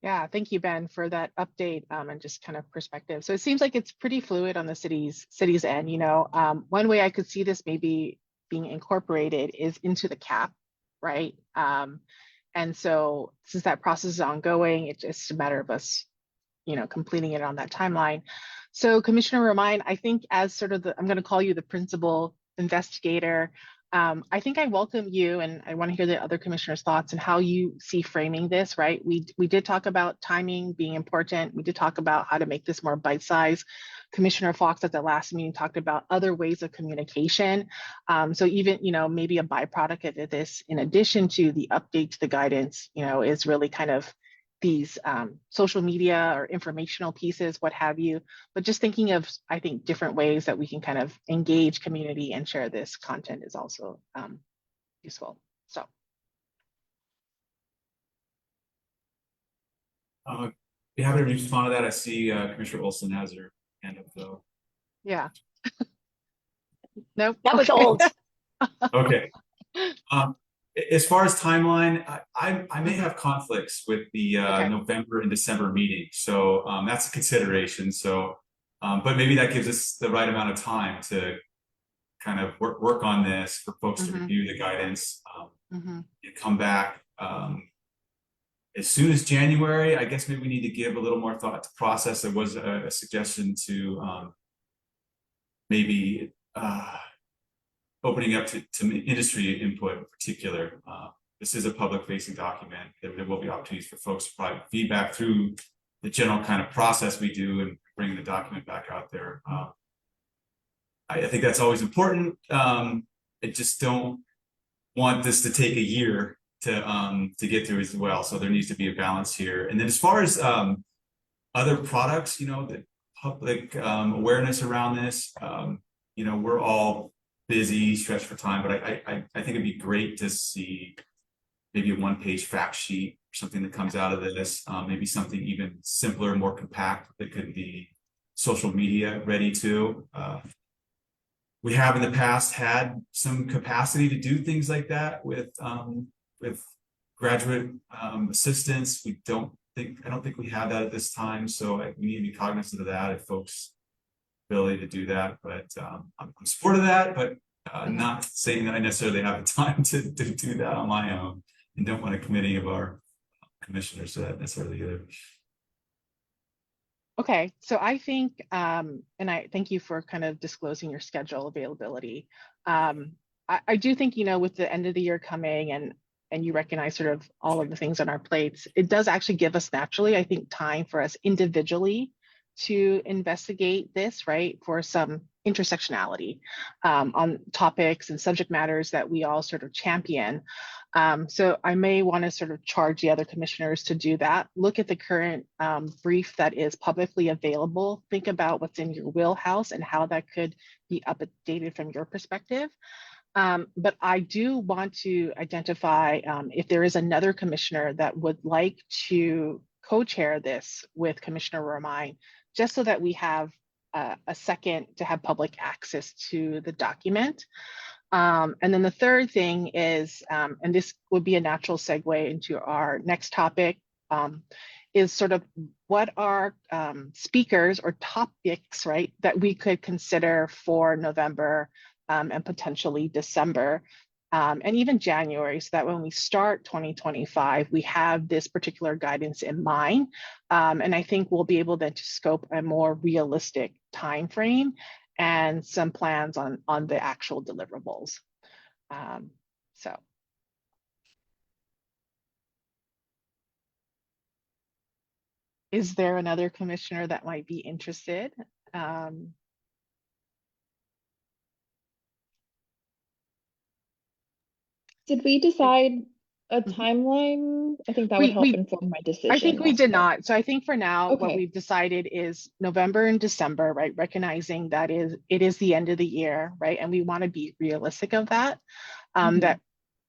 Yeah, thank you, Ben, for that update and just kind of perspective. So it seems like it's pretty fluid on the city's end. One way I could see this maybe being incorporated is into the CAP, right? And so since that process is ongoing, it's just a matter of us, completing it on that timeline. So Commissioner Romine, I think as sort of I'm going to call you the principal investigator. I think I welcome you, and I want to hear the other commissioners' thoughts and how you see framing this, right? We did talk about timing being important. We did talk about how to make this more bite-sized. Commissioner Fox at the last meeting talked about other ways of communication. So even, maybe a byproduct of this, in addition to the update to the guidance, is really kind of these social media or informational pieces, what have you, but just thinking of, I think, different ways that we can kind of engage community and share this content is also useful. So. Be happy to respond to that. I see Commissioner Olson has her hand up though. Yeah. Nope. That was old. Okay. As far as timeline, I may have conflicts with the Okay. November and December meeting, so that's a consideration. So, but maybe that gives us the right amount of time to kind of work on this for folks to review the guidance and come back as soon as January. I guess maybe we need to give a little more thought to process. There was a suggestion to maybe opening up to industry input in particular. This is a public-facing document. There will be opportunities for folks to provide feedback through the general kind of process we do and bringing the document back out there. I think that's always important. I just don't want this to take a year to get through as well. So there needs to be a balance here. And then as far as other products, the public awareness around this, we're all busy, stretched for time, but I think it'd be great to see maybe a one-page fact sheet or something that comes out of this, maybe something even simpler, more compact that could be social media ready too. We have in the past had some capacity to do things like that with graduate assistants. I don't think we have that at this time, so we need to be cognizant of that if folks ability to do that, but I'm in support of that, but not saying that I necessarily have the time to do that on my own, and don't want a committee of our commissioners to that necessarily either. Okay, so I think, and I thank you for kind of disclosing your schedule availability. I do think, with the end of the year coming and you recognize sort of all of the things on our plates, it does actually give us naturally, I think, time for us individually to investigate this, right, for some intersectionality on topics and subject matters that we all sort of champion. So I may want to sort of charge the other commissioners to do that. Look at the current brief that is publicly available. Think about what's in your wheelhouse and how that could be updated from your perspective. But I do want to identify if there is another commissioner that would like to co-chair this with Commissioner Romine, just so that we have a second to have public access to the document. And then the third thing is, and this would be a natural segue into our next topic, is sort of what are speakers or topics, right, that we could consider for November and potentially December, and even January, so that when we start 2025, we have this particular guidance in mind. And I think we'll be able then to scope a more realistic time frame and some plans on the actual deliverables. So. Is there another commissioner that might be interested? Did we decide a timeline? I think that would help inform my decision. I think we did not. So I think for now, Okay. what we've decided is November and December, right? Recognizing that it is the end of the year, right? And we want to be realistic of that. That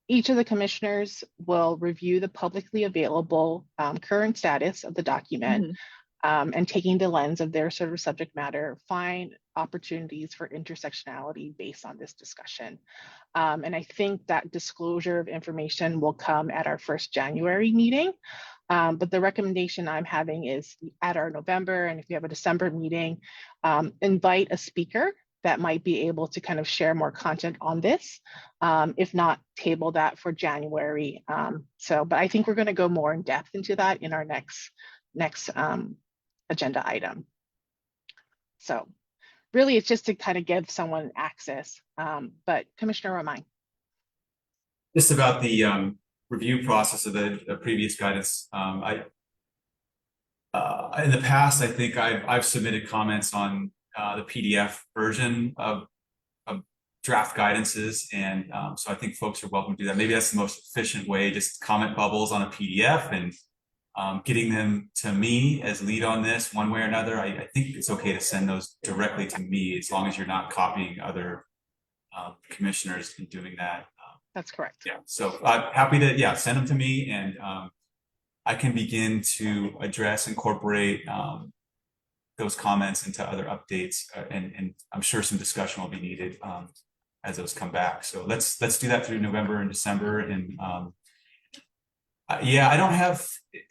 each of the commissioners will review the publicly available current status of the document, and taking the lens of their sort of subject matter, find opportunities for intersectionality based on this discussion. And I think that disclosure of information will come at our first January meeting. But the recommendation I'm having is at our November, and if you have a December meeting, invite a speaker that might be able to kind of share more content on this. If not, table that for January. But I think we're going to go more in depth into that in our next agenda item. So really, it's just to kind of give someone access. But Commissioner Romine. Just about the review process of the previous guidance. In the past, I think I've submitted comments on the PDF version of draft guidances, and so I think folks are welcome to do that. Maybe that's the most efficient way, just comment bubbles on a PDF and getting them to me as lead on this one way or another. I think it's okay to send those directly to me as long as you're not copying other commissioners in doing that. That's correct. Yeah, so I'm happy to send them to me, and I can begin to incorporate those comments into other updates, and I'm sure some discussion will be needed as those come back. So let's do that through November and December. And I don't have.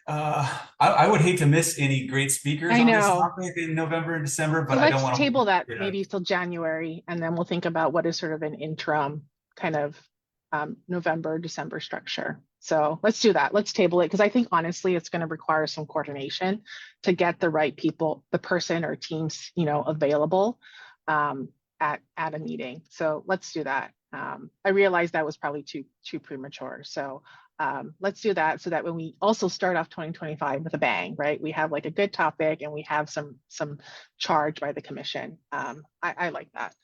I would hate to miss any great speakers on this topic in November and December, but so I don't want to table that maybe till January, and then we'll think about what is sort of an interim kind of November, December structure. So let's do that. Let's table it, because I think honestly it's going to require some coordination to get the right people, the person or teams, available at a meeting. So let's do that. I realized that was probably too premature. So let's do that, so that when we also start off 2025 with a bang, right? We have like a good topic and we have some charge by the commission. I like that.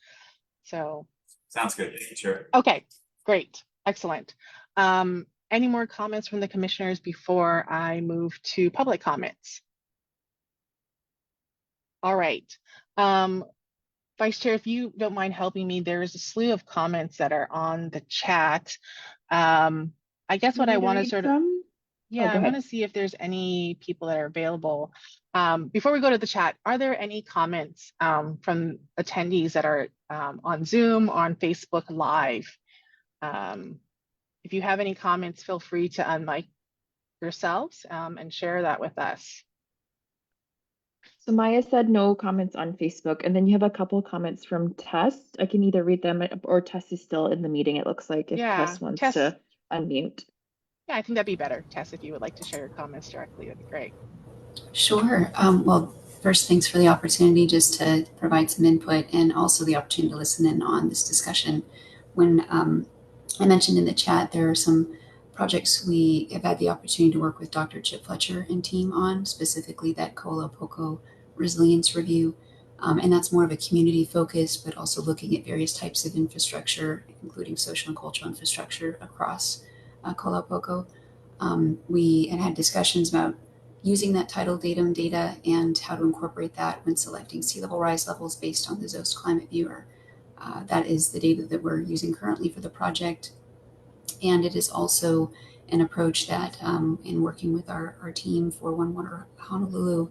So sounds good. Sure. Okay, great, excellent. Any more comments from the commissioners before I move to public comments? All right. Vice Chair, if you don't mind helping me, there's a slew of comments that are on the chat. I guess what I want to sort of, I want to see if there's any people that are available. Before we go to the chat, are there any comments from attendees that are on Zoom, on Facebook Live? If you have any comments, feel free to unmic yourselves and share that with us. So Maya said no comments on Facebook, and then you have a couple comments from Tess. I can either read them, or Tess is still in the meeting, it looks like, if Tess wants to unmute. Yeah, I think that'd be better. Tess, if you would like to share your comments directly, that'd be great. Sure. Well, first, thanks for the opportunity just to provide some input, and also the opportunity to listen in on this discussion. When I mentioned in the chat, there are some projects we have had the opportunity to work with Dr. Chip Fletcher and team on, specifically that COLA POCO resilience review. And that's more of a community focus, but also looking at various types of infrastructure, including social and cultural infrastructure across Kolapoco. We had discussions about using that tidal datum data and how to incorporate that when selecting sea level rise levels based on the ZOST climate viewer. That is the data that we're using currently for the project. And it is also an approach that, in working with our team for One Water Honolulu,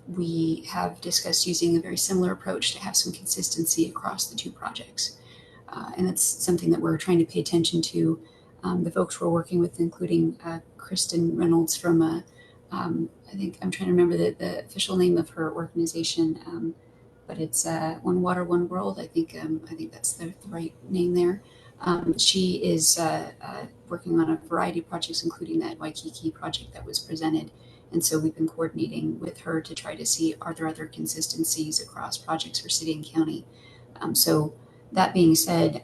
we have discussed using a very similar approach to have some consistency across the two projects. And that's something that we're trying to pay attention to. The folks we're working with, including Kristen Reynolds from, I think I'm trying to remember the official name of her organization, but it's One Water, One World. I think that's the right name there. She is working on a variety of projects, including that Waikiki project that was presented. And so we've been coordinating with her to try to see, are there other consistencies across projects for city and county? So that being said,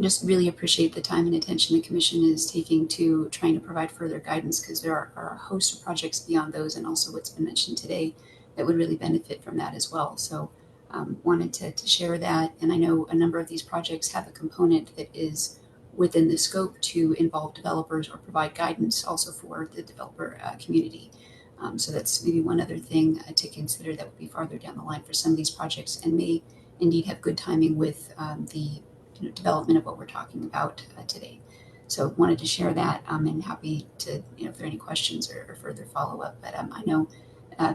just really appreciate the time and attention the commission is taking to trying to provide further guidance, because there are a host of projects beyond those and also what's been mentioned today that would really benefit from that as well. So wanted to share that. And I know a number of these projects have a component that is within the scope to involve developers or provide guidance also for the developer community. So that's maybe one other thing to consider that would be farther down the line for some of these projects and may indeed have good timing with the development of what we're talking about today. So wanted to share that and happy to, if there are any questions or further follow-up, but I know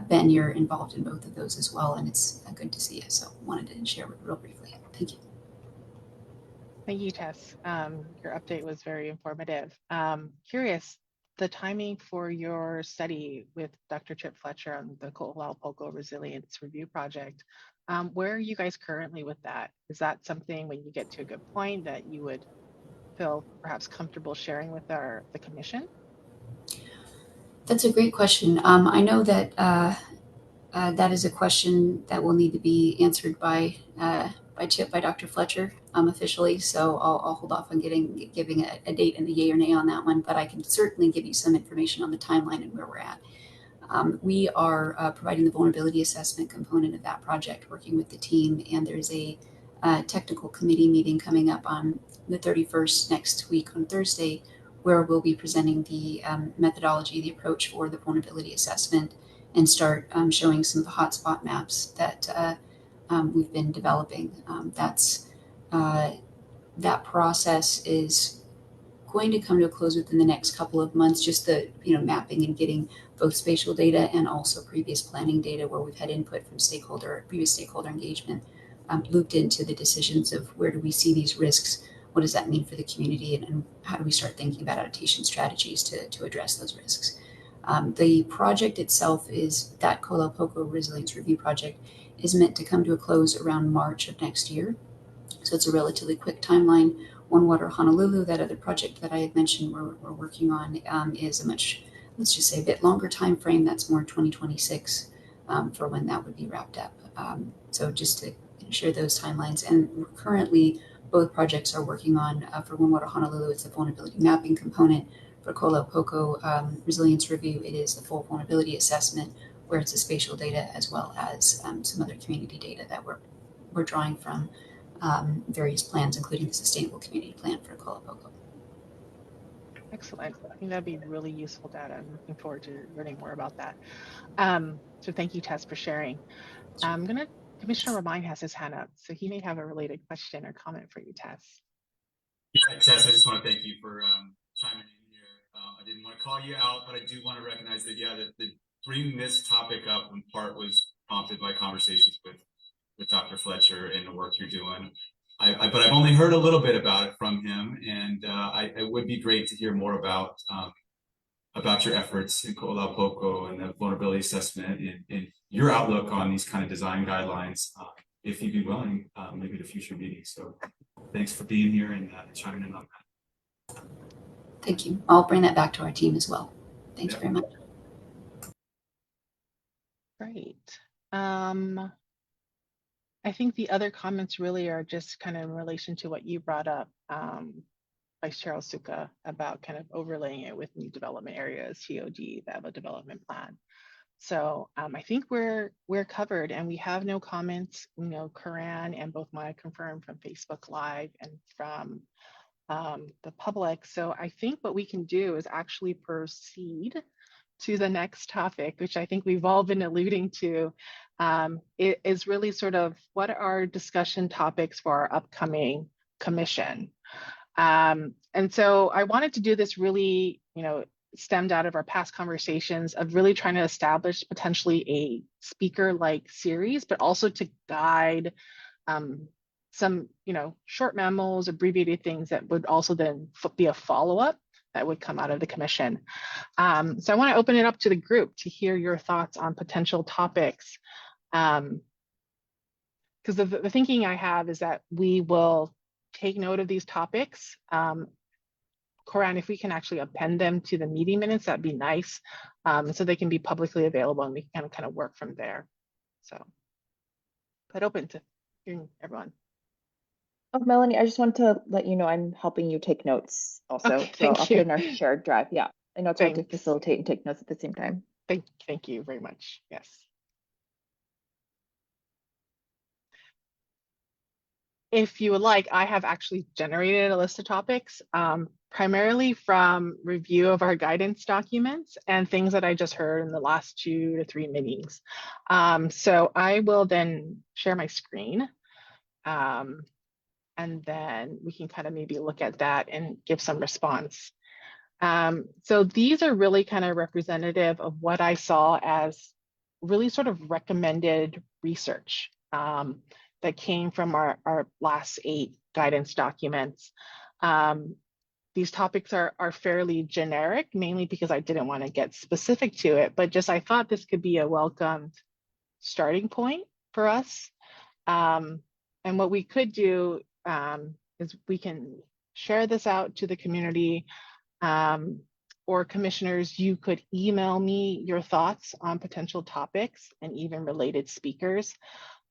Ben, you're involved in both of those as well, and it's good to see you. So wanted to share real briefly. Thank you. Thank you, Tess. Your update was very informative. Curious, the timing for your study with Dr. Chip Fletcher on the Kolapoco Resilience Review Project, where are you guys currently with that? Is that something when you get to a good point that you would feel perhaps comfortable sharing with the commission? That's a great question. I know that that is a question that will need to be answered by Dr. Fletcher officially. So I'll hold off on giving a date and a yay or nay on that one, but I can certainly give you some information on the timeline and where we're at. We are providing the vulnerability assessment component of that project, working with the team, and there's a technical committee meeting coming up on the 31st next week on Thursday, where we'll be presenting the methodology, the approach for the vulnerability assessment, and start showing some of the hotspot maps that we've been developing. That process is going to come to a close within the next couple of months, just the mapping and getting both spatial data and also previous planning data where we've had input from previous stakeholder engagement looped into the decisions of where do we see these risks, what does that mean for the community, and how do we start thinking about adaptation strategies to address those risks. The project itself is that Kolapoco Resilience Review Project is meant to come to a close around March of next year. So it's a relatively quick timeline. One Water Honolulu, that other project that I had mentioned we're working on, is a much, let's just say, a bit longer time frame. That's more 2026 for when that would be wrapped up. So just to share those timelines. And currently, both projects are working on, for One Water Honolulu, it's a vulnerability mapping component. For Kolapoco Resilience Review, it is the full vulnerability assessment, where it's the spatial data as well as some other community data that we're drawing from various plans, including the Sustainable Community Plan for Kolapoco. Excellent. I think that'd be really useful data. I'm looking forward to learning more about that. So thank you, Tess, for sharing. Commissioner Romain has his hand up, so he may have a related question or comment for you, Tess. Yeah, Tess, I just want to thank you for chiming in here. I didn't want to call you out, but I do want to recognize that, yeah, that bringing this topic up in part was prompted by conversations with Dr. Fletcher and the work you're doing. But I've only heard a little bit about it from him, and it would be great to hear more about your efforts in Kolapoco and the vulnerability assessment and your outlook on these kind of design guidelines, if you'd be willing, maybe to future meetings. So thanks for being here and chiming in on that. Thank you. I'll bring that back to our team as well. Thank you very much. Great. I think the other comments really are just kind of in relation to what you brought up, Vice Chair Suka, about kind of overlaying it with new development areas, TOD, that have a development plan. So I think we're covered, and we have no comments. Karan and both Maya confirmed from Facebook Live and from the public. So I think what we can do is actually proceed to the next topic, which I think we've all been alluding to. It is really sort of what are discussion topics for our upcoming commission. And so I wanted to do this really, stemmed out of our past conversations of really trying to establish potentially a speaker-like series, but also to guide some, short memos, abbreviated things that would also then be a follow-up that would come out of the commission. So I want to open it up to the group to hear your thoughts on potential topics. Because the thinking I have is that we will take note of these topics. Coran, if we can actually append them to the meeting minutes, that'd be nice. So they can be publicly available and we can kind of work from there. So, but open to hearing everyone. Oh, Melanie, I just want to let you know I'm helping you take notes also. Okay, so I'll thank put you. in our shared drive. Yeah, I know it's hard to Thanks. facilitate and take notes at the same time. Thank you very much. Yes. If you would like, I have actually generated a list of topics, primarily from review of our guidance documents and things that I just heard in the last 2 to 3 meetings. So I will then share my screen. And then we can kind of maybe look at that and give some response. So these are really kind of representative of what I saw as really sort of recommended research that came from our last 8 guidance documents. These topics are fairly generic, mainly because I didn't want to get specific to it, but just I thought this could be a welcomed starting point for us. And what we could do is we can share this out to the community, or commissioners, you could email me your thoughts on potential topics and even related speakers.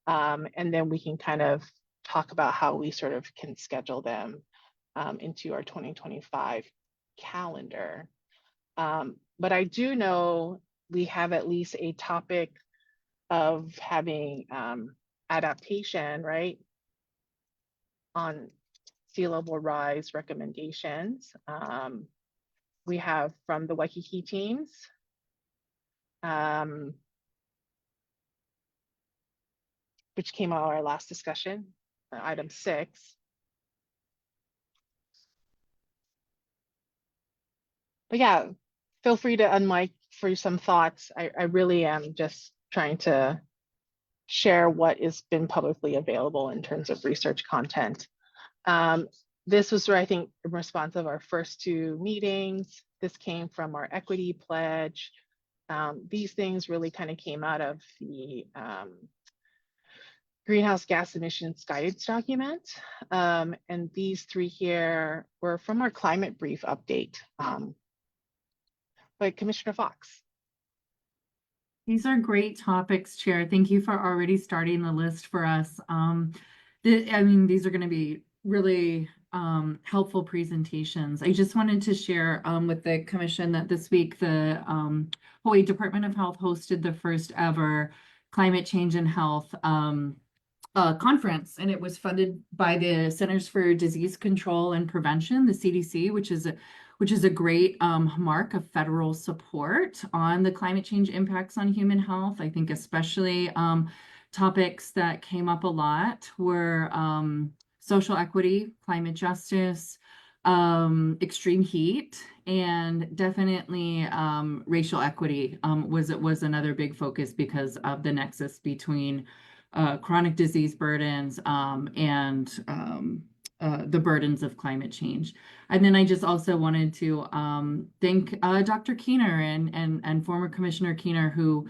And then we can kind of talk about how we sort of can schedule them into our 2025 calendar. But I do know we have at least a topic of having adaptation, right, on sea level rise recommendations. We have from the Waikiki teams. Which came out of our last discussion, item 6. But yeah, feel free to unmic for some thoughts. I really am just trying to share what has been publicly available in terms of research content. This was, I think, in response of our first 2 meetings. This came from our equity pledge. These things really kind of came out of the greenhouse gas emissions guidance document. And these 3 here were from our climate brief update by Commissioner Fox. These are great topics, Chair. Thank you for already starting the list for us. These are going to be really helpful presentations. I just wanted to share with the Commission that this week the Hawaii Department of Health hosted the first ever Climate Change and Health conference, and it was funded by the Centers for Disease Control and Prevention, the CDC, which is a great mark of federal support on the climate change impacts on human health. I think especially topics that came up a lot were social equity, climate justice, extreme heat, and definitely racial equity was another big focus because of the nexus between chronic disease burdens and the burdens of climate change. And then I just also wanted to thank Dr. Keener and former Commissioner Keener who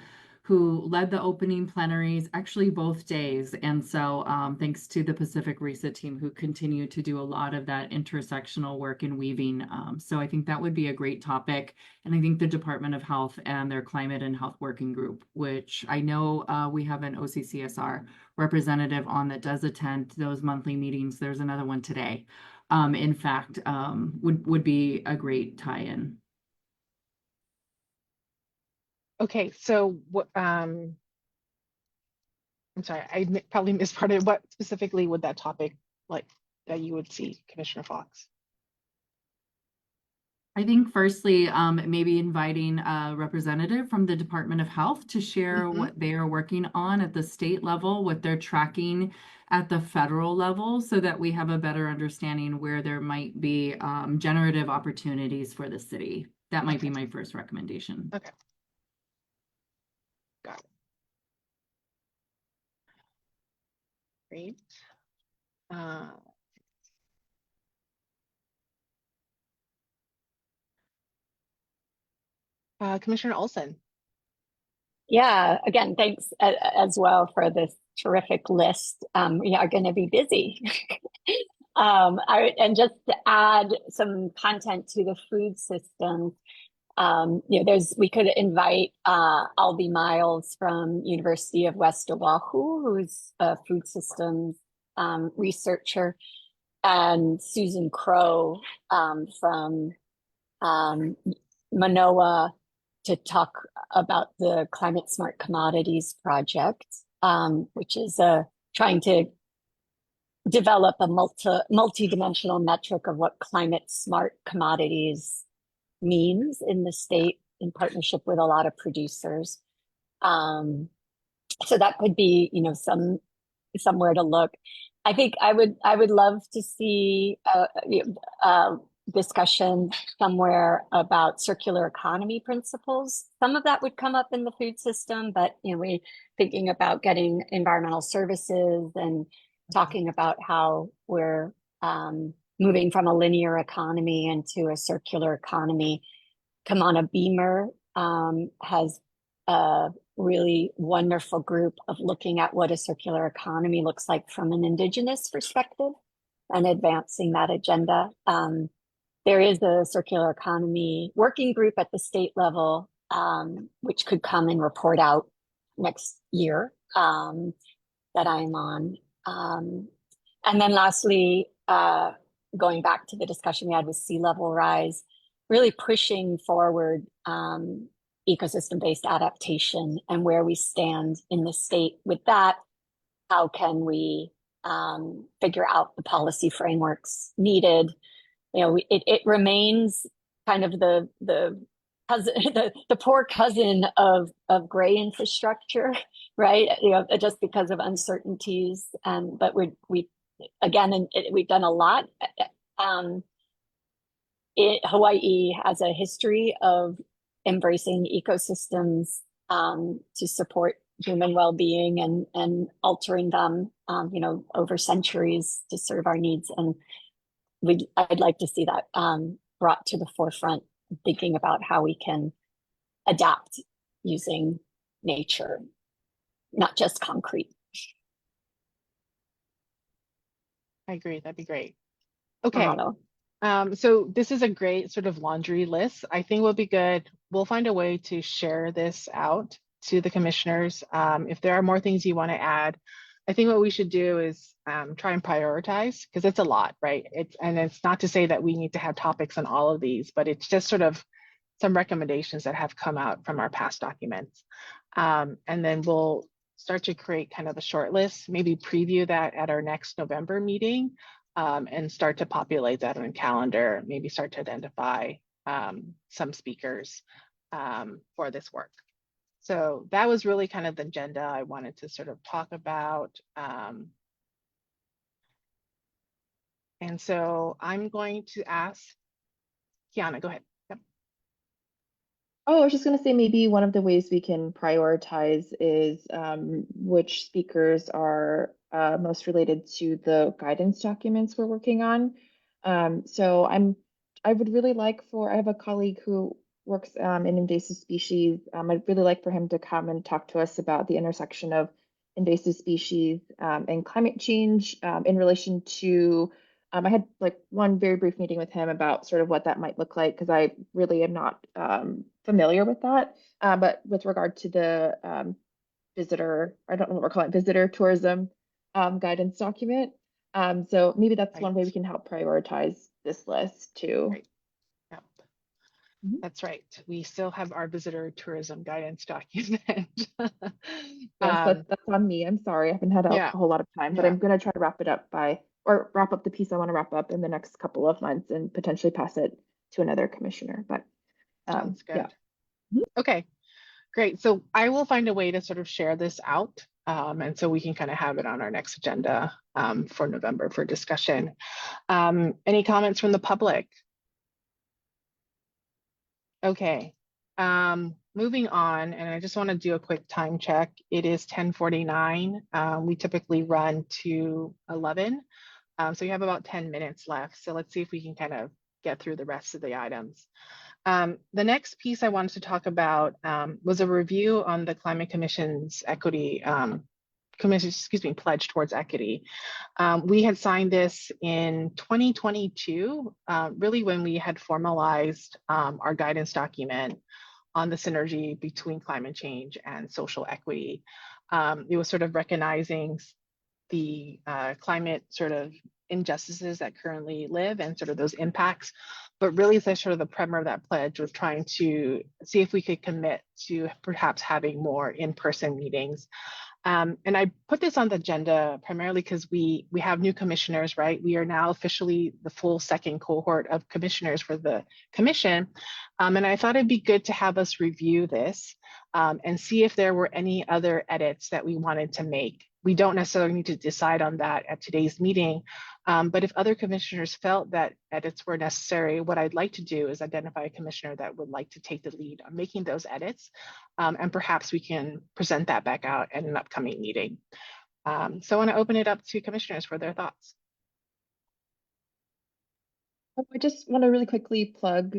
led the opening plenaries, actually both days. And so thanks to the Pacific RESA team who continue to do a lot of that intersectional work and weaving. So I think that would be a great topic. And I think the Department of Health and their Climate and Health Working Group, which I know we have an OCCSR representative on that does attend those monthly meetings. There's another one today. In fact, would be a great tie-in. Okay, so what, I'm sorry, I probably missed part of it. What specifically would that topic like that you would see, Commissioner Fox? I think firstly, maybe inviting a representative from the Department of Health to share what they are working on at the state level, what they're tracking at the federal level, so that we have a better understanding where there might be generative opportunities for the city. That might be my first recommendation. Okay. Got it. Great. Commissioner Olson. Yeah, again, thanks as well for this terrific list. We are going to be busy. And just to add some content to the food system, we could invite Albie Miles from University of West Oahu, who's a food systems researcher, and Susan Crow from Manoa to talk about the Climate Smart Commodities Project, which is trying to develop a multi-dimensional metric of what climate smart commodities means in the state in partnership with a lot of producers. So that could be, somewhere to look. I think I would love to see discussion somewhere about circular economy principles. Some of that would come up in the food system, but we're thinking about getting environmental services and talking about how we're moving from a linear economy into a circular economy. Kamana Beamer has a really wonderful group of looking at what a circular economy looks like from an Indigenous perspective and advancing that agenda. There is a circular economy working group at the state level, which could come and report out next year that I'm on. And then lastly, going back to the discussion we had with sea level rise, really pushing forward ecosystem-based adaptation and where we stand in the state with that. How can we figure out the policy frameworks needed? It remains kind of the cousin, the poor cousin of gray infrastructure, right? Just because of uncertainties, but we've done a lot. Hawaii has a history of embracing ecosystems to support human well-being and altering them, over centuries to serve our needs. And I'd like to see that brought to the forefront, thinking about how we can adapt using nature, not just concrete. I agree. That'd be great. Okay. So this is a great sort of laundry list. I think will be good. We'll find a way to share this out to the commissioners. If there are more things you want to add, I think what we should do is try and prioritize, because it's a lot, right? It's not to say that we need to have topics on all of these, but it's just sort of some recommendations that have come out from our past documents. And then we'll start to create kind of a short list, maybe preview that at our next November meeting, and start to populate that on a calendar, maybe start to identify some speakers for this work. So that was really kind of the agenda I wanted to sort of talk about. And so I'm going to ask Kiana, go ahead. Yep. Oh, I was just going to say maybe one of the ways we can prioritize is which speakers are most related to the guidance documents we're working on. So I would really like I have a colleague who works in invasive species. I'd really like for him to come and talk to us about the intersection of invasive species and climate change in relation to, I had like one very brief meeting with him about sort of what that might look like, because I really am not familiar with that. But with regard to the visitor, I don't know what we're calling it, visitor tourism guidance document. So maybe that's one way we can help prioritize this list too. Right. Yep. That's right. We still have our visitor tourism guidance document. Yes, that's on me. I'm sorry. I haven't had a whole lot of time, but I'm going to try to wrap up the piece I want to wrap up in the next couple of months and potentially pass it to another commissioner. But Sounds good. yeah. Okay, great. So I will find a way to sort of share this out. And so we can kind of have it on our next agenda for November for discussion. Any comments from the public? Okay, moving on, and I just want to do a quick time check. It is 10:49. We typically run to 11. So you have about 10 minutes left. So let's see if we can kind of get through the rest of the items. The next piece I wanted to talk about was a review on the Climate Commission's equity, pledge towards equity. We had signed this in 2022, really when we had formalized our guidance document on the synergy between climate change and social equity. It was sort of recognizing the climate sort of injustices that currently live and sort of those impacts. But really, the sort of the primer of that pledge was trying to see if we could commit to perhaps having more in-person meetings. And I put this on the agenda primarily because we have new commissioners, right? We are now officially the full second cohort of commissioners for the commission. And I thought it'd be good to have us review this and see if there were any other edits that we wanted to make. We don't necessarily need to decide on that at today's meeting, but if other commissioners felt that edits were necessary, what I'd like to do is identify a commissioner that would like to take the lead on making those edits, and perhaps we can present that back out at an upcoming meeting. So I want to open it up to commissioners for their thoughts. I just want to really quickly plug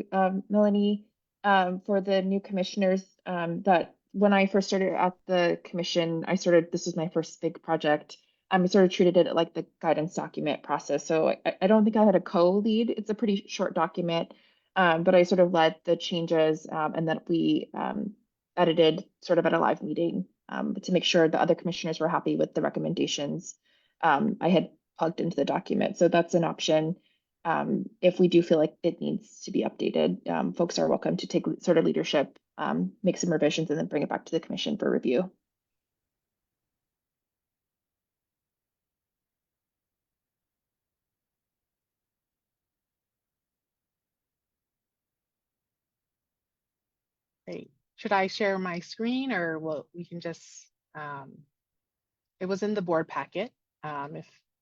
Melanie for the new commissioners that when I first started at the commission, this was my first big project. I sort of treated it like the guidance document process. So I don't think I had a co-lead. It's a pretty short document, but I sort of led the changes and then we edited sort of at a live meeting to make sure the other commissioners were happy with the recommendations I had plugged into the document. So that's an option. If we do feel like it needs to be updated, folks are welcome to take sort of leadership, make some revisions, and then bring it back to the commission for review. Great. Should I share my screen or we can just, it was in the board packet.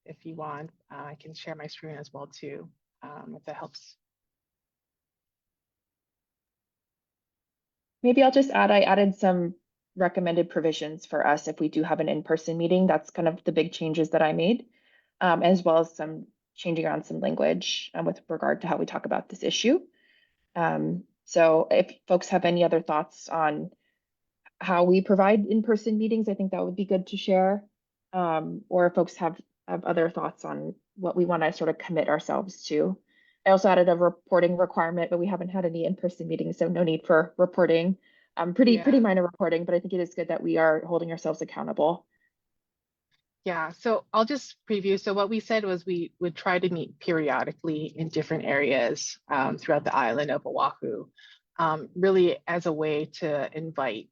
If you want, I can share my screen as well too, if that helps. Maybe I'll just add, I added some recommended provisions for us if we do have an in-person meeting. That's kind of the big changes that I made, as well as some changing around some language with regard to how we talk about this issue. So if folks have any other thoughts on how we provide in-person meetings, I think that would be good to share. Or if folks have other thoughts on what we want to sort of commit ourselves to. I also added a reporting requirement, but we haven't had any in-person meetings, so no need for reporting. Pretty minor reporting, but I think it is good that we are holding ourselves accountable. Yeah, so I'll just preview. So what we said was we would try to meet periodically in different areas throughout the island of Oahu, really as a way to invite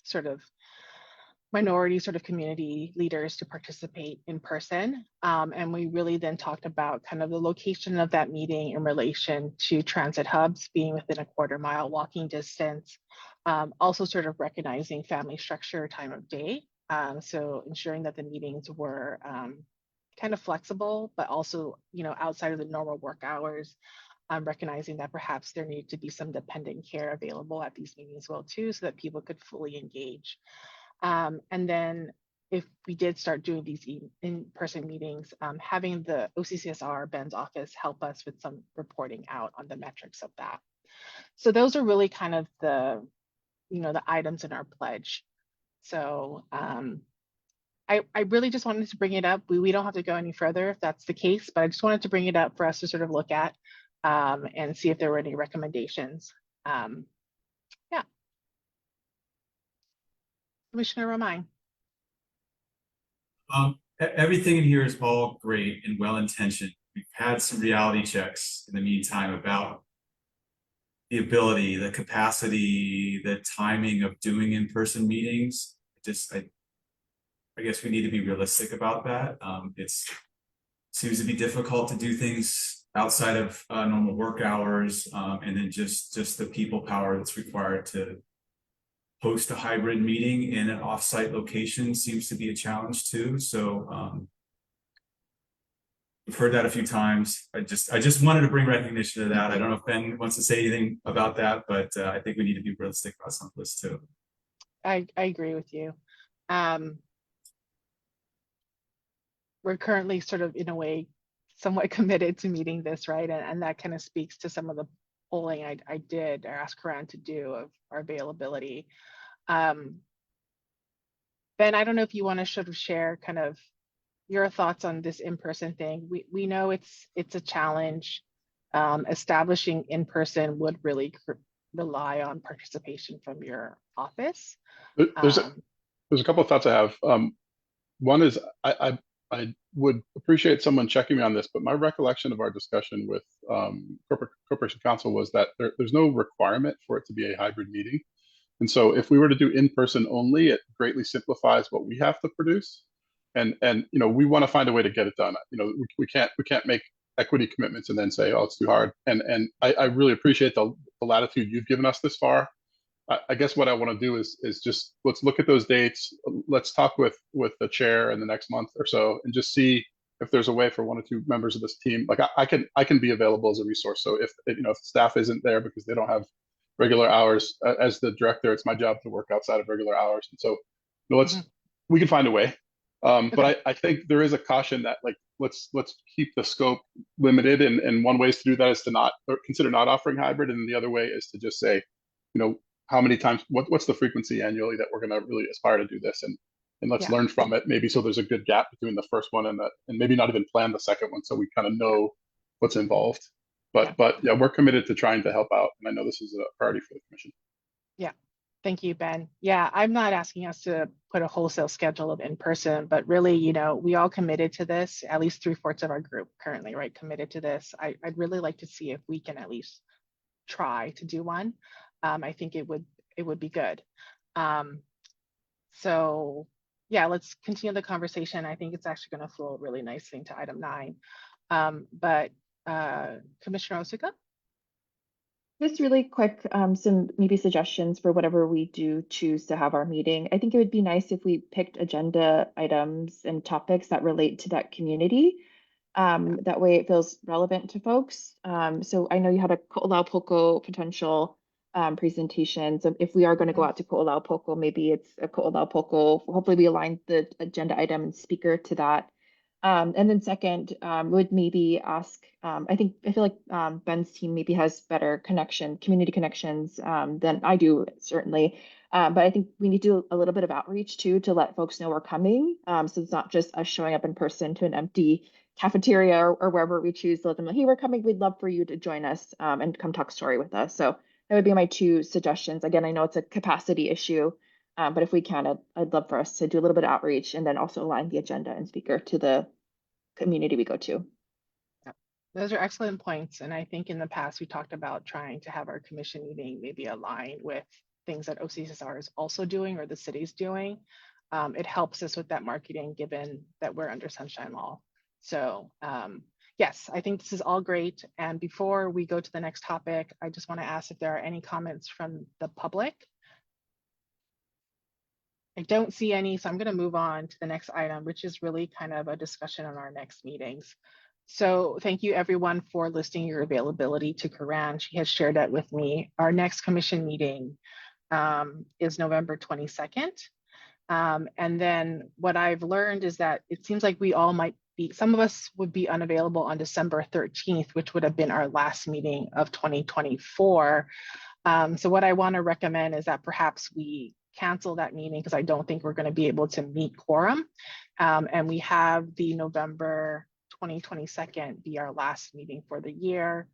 sort of minority sort of community leaders to participate in person. And we really then talked about kind of the location of that meeting in relation to transit hubs being within a 1/4 mile walking distance. Also sort of recognizing family structure, time of day. So ensuring that the meetings were kind of flexible, but also, outside of the normal work hours, recognizing that perhaps there needed to be some dependent care available at these meetings as well too, so that people could fully engage. And then if we did start doing these in-person meetings, having the OCCSR Ben's office help us with some reporting out on the metrics of that. So those are really kind of the, the items in our pledge. So I really just wanted to bring it up. We don't have to go any further if that's the case, but I just wanted to bring it up for us to sort of look at and see if there were any recommendations. Yeah. Commissioner Romine. Everything in here is all great and well-intentioned. We've had some reality checks in the meantime about the ability, the capacity, the timing of doing in-person meetings. I guess we need to be realistic about that. It seems to be difficult to do things outside of normal work hours, and then just the people power that's required to host a hybrid meeting in an offsite location seems to be a challenge too. So we've heard that a few times. I just wanted to bring recognition to that. I don't know if Ben wants to say anything about that, but I think we need to be realistic about some of this too. I agree with you. We're currently sort of, in a way, somewhat committed to meeting this, right? And that kind of speaks to some of the polling I did or asked Karan to do of our availability. Ben, I don't know if you want to sort of share kind of your thoughts on this in-person thing. We know it's a challenge. Establishing in-person would really rely on participation from your office. There's a couple of thoughts I have. One is I would appreciate someone checking me on this, but my recollection of our discussion with Corporation Counsel was that there's no requirement for it to be a hybrid meeting. And so if we were to do in-person only, it greatly simplifies what we have to produce. And you know, we want to find a way to get it done. You know, we can't make equity commitments and then say, oh, it's too hard. And I really appreciate the latitude you've given us this far. I guess what I want to do is just let's look at those dates. Let's talk with the chair in the next month or so, and just see if there's a way for one or two members of this team. Like I can be available as a resource. So if staff isn't there because they don't have regular hours, as the director, it's my job to work outside of regular hours. And so we can find a way. But I think there is a caution that like let's keep the scope limited, and one way to do that is to consider not offering hybrid, and the other way is to just say, you know, how many times, what's the frequency annually that we're going to really aspire to do this, and let's learn from it, maybe, so there's a good gap between the first one and maybe not even plan the second one, so we kind of know what's involved. But yeah, we're committed to trying to help out, and I know this is a priority for the commission. Yeah, thank you, Ben. Yeah, I'm not asking us to put a wholesale schedule of in-person, but really, you know, we all committed to this, at least 3/4 of our group currently, right, committed to this. I'd really like to see if we can at least try to do one. I think it would be good. So yeah, let's continue the conversation. I think it's actually going to flow really nicely into item 9. But Commissioner Osuka? Just really quick, some maybe suggestions for whatever we do choose to have our meeting. I think it would be nice if we picked agenda items and topics that relate to that community. That way it feels relevant to folks. So I know you had a Ko'olaupoku potential presentation. So if we are going to go out to Ko'olaupoku, maybe it's a Ko'olaupoku. Hopefully we align the agenda item and speaker to that. And then second, would maybe ask, I feel like Ben's team maybe has better community connections than I do, certainly. But I think we need to do a little bit of outreach too, to let folks know we're coming. So it's not just us showing up in person to an empty cafeteria or wherever we choose to let them know, hey, we're coming. We'd love for you to join us and come talk story with us. So that would be my 2 suggestions. Again, I know it's a capacity issue, but if we can, I'd love for us to do a little bit of outreach and then also align the agenda and speaker to the community we go to. Those are excellent points. And I think in the past, we talked about trying to have our commission meeting maybe align with things that OCSR is also doing or the city's doing. It helps us with that marketing, given that we're under Sunshine Law. So yes, I think this is all great. And before we go to the next topic, I just want to ask if there are any comments from the public. I don't see any, so I'm going to move on to the next item, which is really kind of a discussion on our next meetings. So thank you everyone for listing your availability to Karan. She has shared that with me. Our next commission meeting is November 22nd. And then what I've learned is that it seems like we all might be, some of us would be unavailable on December 13th, which would have been our last meeting of 2024. So what I want to recommend is that perhaps we cancel that meeting, because I don't think we're going to be able to meet quorum. And we have the November 2022 be our last meeting for the year.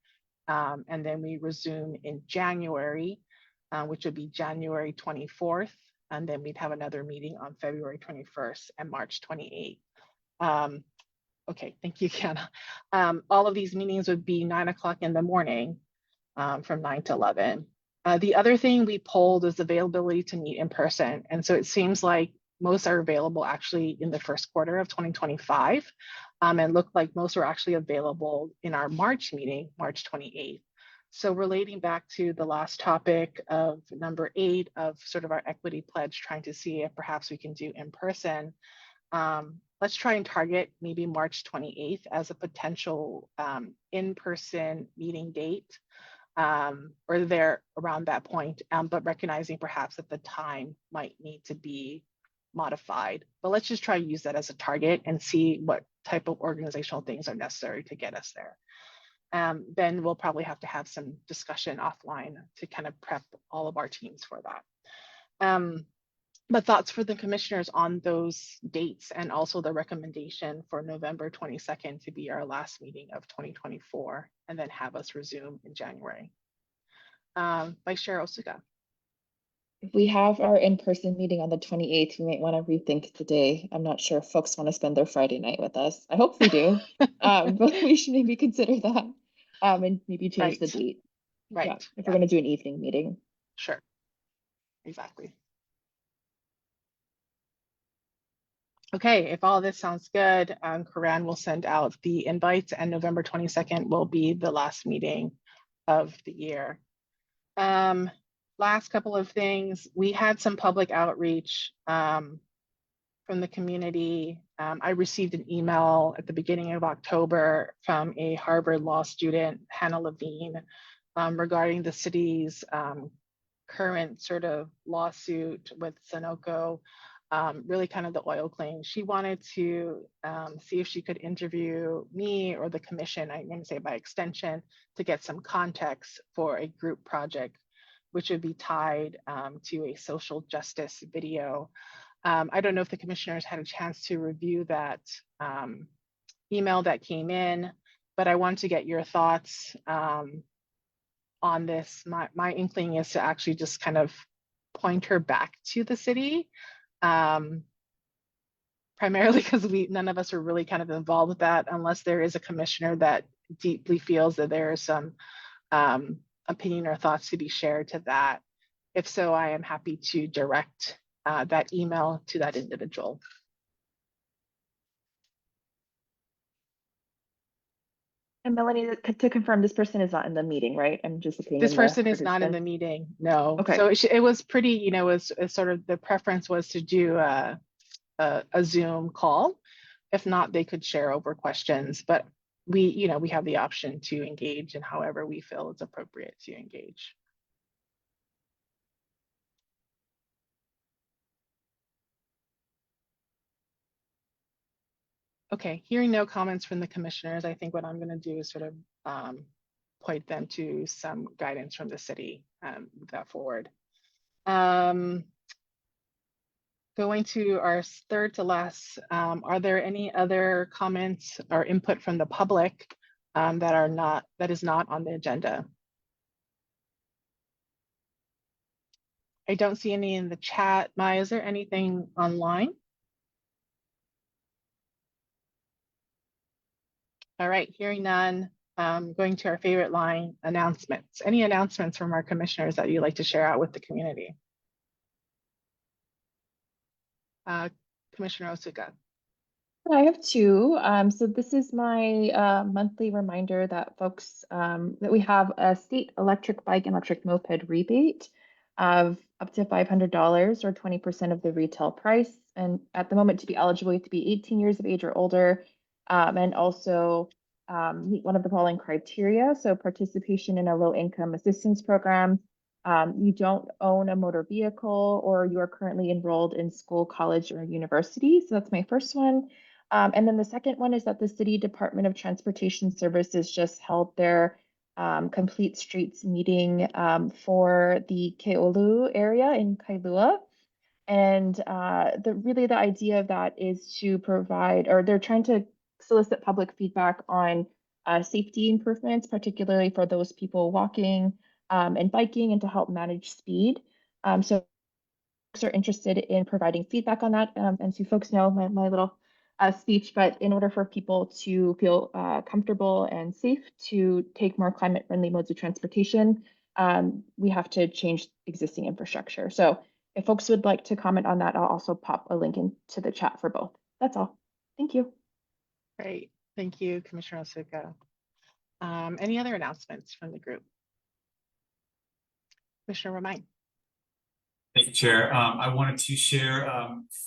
And then we resume in January, which would be January 24th. And then we'd have another meeting on February 21st and March 28th. Okay, thank you, Kiana. All of these meetings would be 9 o'clock in the morning from 9 to 11. The other thing we polled is availability to meet in person. And so it seems like most are available actually in the first quarter of 2025. and looked like most were actually available in our March meeting, March 28th. So relating back to the last topic of number 8 of sort of our equity pledge, trying to see if perhaps we can do in person. Let's try and target maybe March 28th as a potential in-person meeting date, or there around that point, but recognizing perhaps that the time might need to be modified. But let's just try to use that as a target and see what type of organizational things are necessary to get us there. Then we'll probably have to have some discussion offline to kind of prep all of our teams for that. But thoughts for the commissioners on those dates, and also the recommendation for November 22nd to be our last meeting of 2024, and then have us resume in January. Vice Chair Osuga. If we have our in-person meeting on the 28th, we might want to rethink today. I'm not sure if folks want to spend their Friday night with us. I hope we do, but we should maybe consider that, and maybe change the date. Right. Yeah, if we're going to do an evening meeting. Sure. Exactly. Okay, if all this sounds good, Karan will send out the invites, and November 22nd will be the last meeting of the year. Last couple of things, we had some public outreach from the community. I received an email at the beginning of October from a Harvard Law student, Hannah Levine, regarding the city's current sort of lawsuit with Sunoco. Really kind of the oil claim. She wanted to see if she could interview me or the commission, I'm going to say by extension, to get some context for a group project, which would be tied to a social justice video. I don't know if the commissioners had a chance to review that email that came in, but I want to get your thoughts on this. My inkling is to actually just kind of point her back to the city. Primarily because none of us are really kind of involved with that, unless there is a commissioner that deeply feels that there is some opinion or thoughts to be shared to that. If so, I am happy to direct that email to that individual. And Melanie, to confirm, this person is not in the meeting, right? I'm just looking. This person is not in the meeting, no. Okay. So it was pretty, you know, it was sort of the preference was to do a Zoom call. If not, they could share over questions, but we have the option to engage in however we feel it's appropriate to engage. Okay, hearing no comments from the commissioners, I think what I'm going to do is sort of point them to some guidance from the city and move that forward. Going to our third to last, are there any other comments or input from the public that is not on the agenda? I don't see any in the chat. Maya, is there anything online? All right, hearing none, going to our favorite line, announcements. Any announcements from our commissioners that you'd like to share out with the community? Commissioner Osuga. I have two. So this is my monthly reminder that folks, that we have a state electric bike and electric moped rebate of up to $500 or 20% of the retail price. And at the moment, to be eligible, you have to be 18 years of age or older, and also meet one of the following criteria. So participation in a low income assistance program, you don't own a motor vehicle, or you are currently enrolled in school, college, or university. So that's my first one. And then the second one is that the City Department of Transportation Services just held their Complete Streets meeting for the Keolu area in Kailua. And the idea of that is to provide, or they're trying to solicit public feedback on safety improvements, particularly for those people walking and biking, and to help manage speed. So folks are interested in providing feedback on that. And so folks know my little speech, but in order for people to feel comfortable and safe to take more climate friendly modes of transportation, we have to change existing infrastructure. So if folks would like to comment on that, I'll also pop a link into the chat for both. That's all. Thank you. Great. Thank you, Commissioner Osuka. Any other announcements from the group? Commissioner Romain. Thank you, Chair. I wanted to share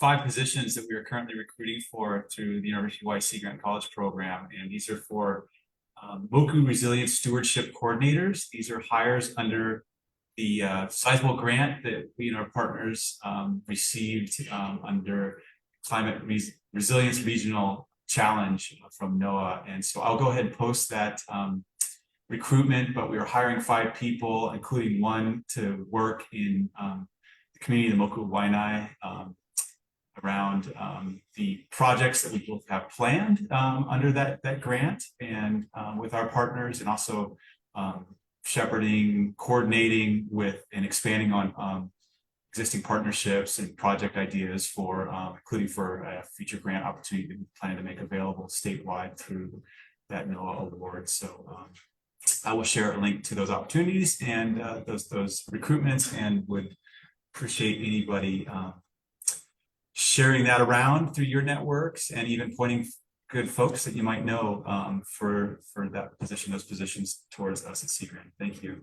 5 positions that we are currently recruiting for through the University of Hawaii Sea Grant College program, and these are for MOCU Resilience Stewardship Coordinators. These are hires under the sizable grant that we and our partners received under Climate Resilience Regional Challenge from NOAA. And so I'll go ahead and post that recruitment, but we are hiring 5 people, including 1 to work in the community of the Moku Waianae around the projects that we both have planned under that grant and with our partners, and also shepherding, coordinating with and expanding on existing partnerships and project ideas for including for a future grant opportunity that we plan to make available statewide through that NOAA award. So I will share a link to those opportunities and those recruitments, and would appreciate anybody sharing that around through your networks, and even pointing good folks that you might know for that position, those positions towards us at Sea Grant. Thank you.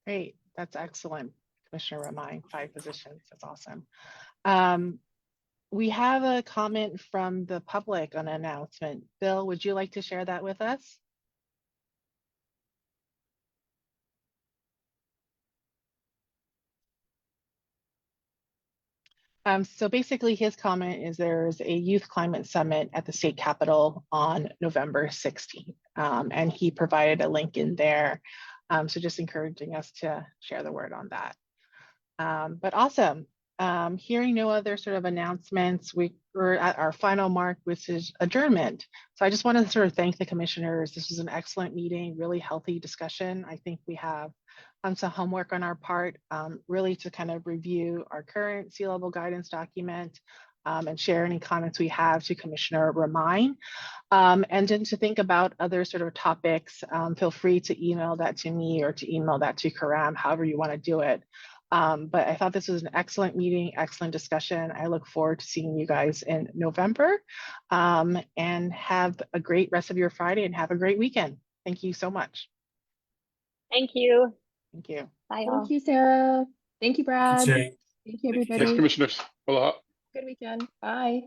Great, that's excellent, Commissioner Romain. 5 positions, that's awesome. We have a comment from the public on an announcement. Bill, would you like to share that with us? So basically his comment is there's a youth climate summit at the state capitol on November 16th. And he provided a link in there. So just encouraging us to share the word on that. But awesome. Hearing no other sort of announcements, we're at our final mark, which is adjournment. So I just want to sort of thank the commissioners. This was an excellent meeting, really healthy discussion. I think we have some homework on our part, really to kind of review our current sea level guidance document and share any comments we have to Commissioner Romain. And then to think about other sort of topics, feel free to email that to me or to email that to Karam, however you want to do it. But I thought this was an excellent meeting, excellent discussion. I look forward to seeing you guys in November, and have a great rest of your Friday and have a great weekend. Thank you so much. Thank you. Thank you. Bye all. Thank you, Sarah. Thank you, Brad. Thank you, Thank you, everybody. Thanks, commissioners. Aloha. Good weekend. Bye.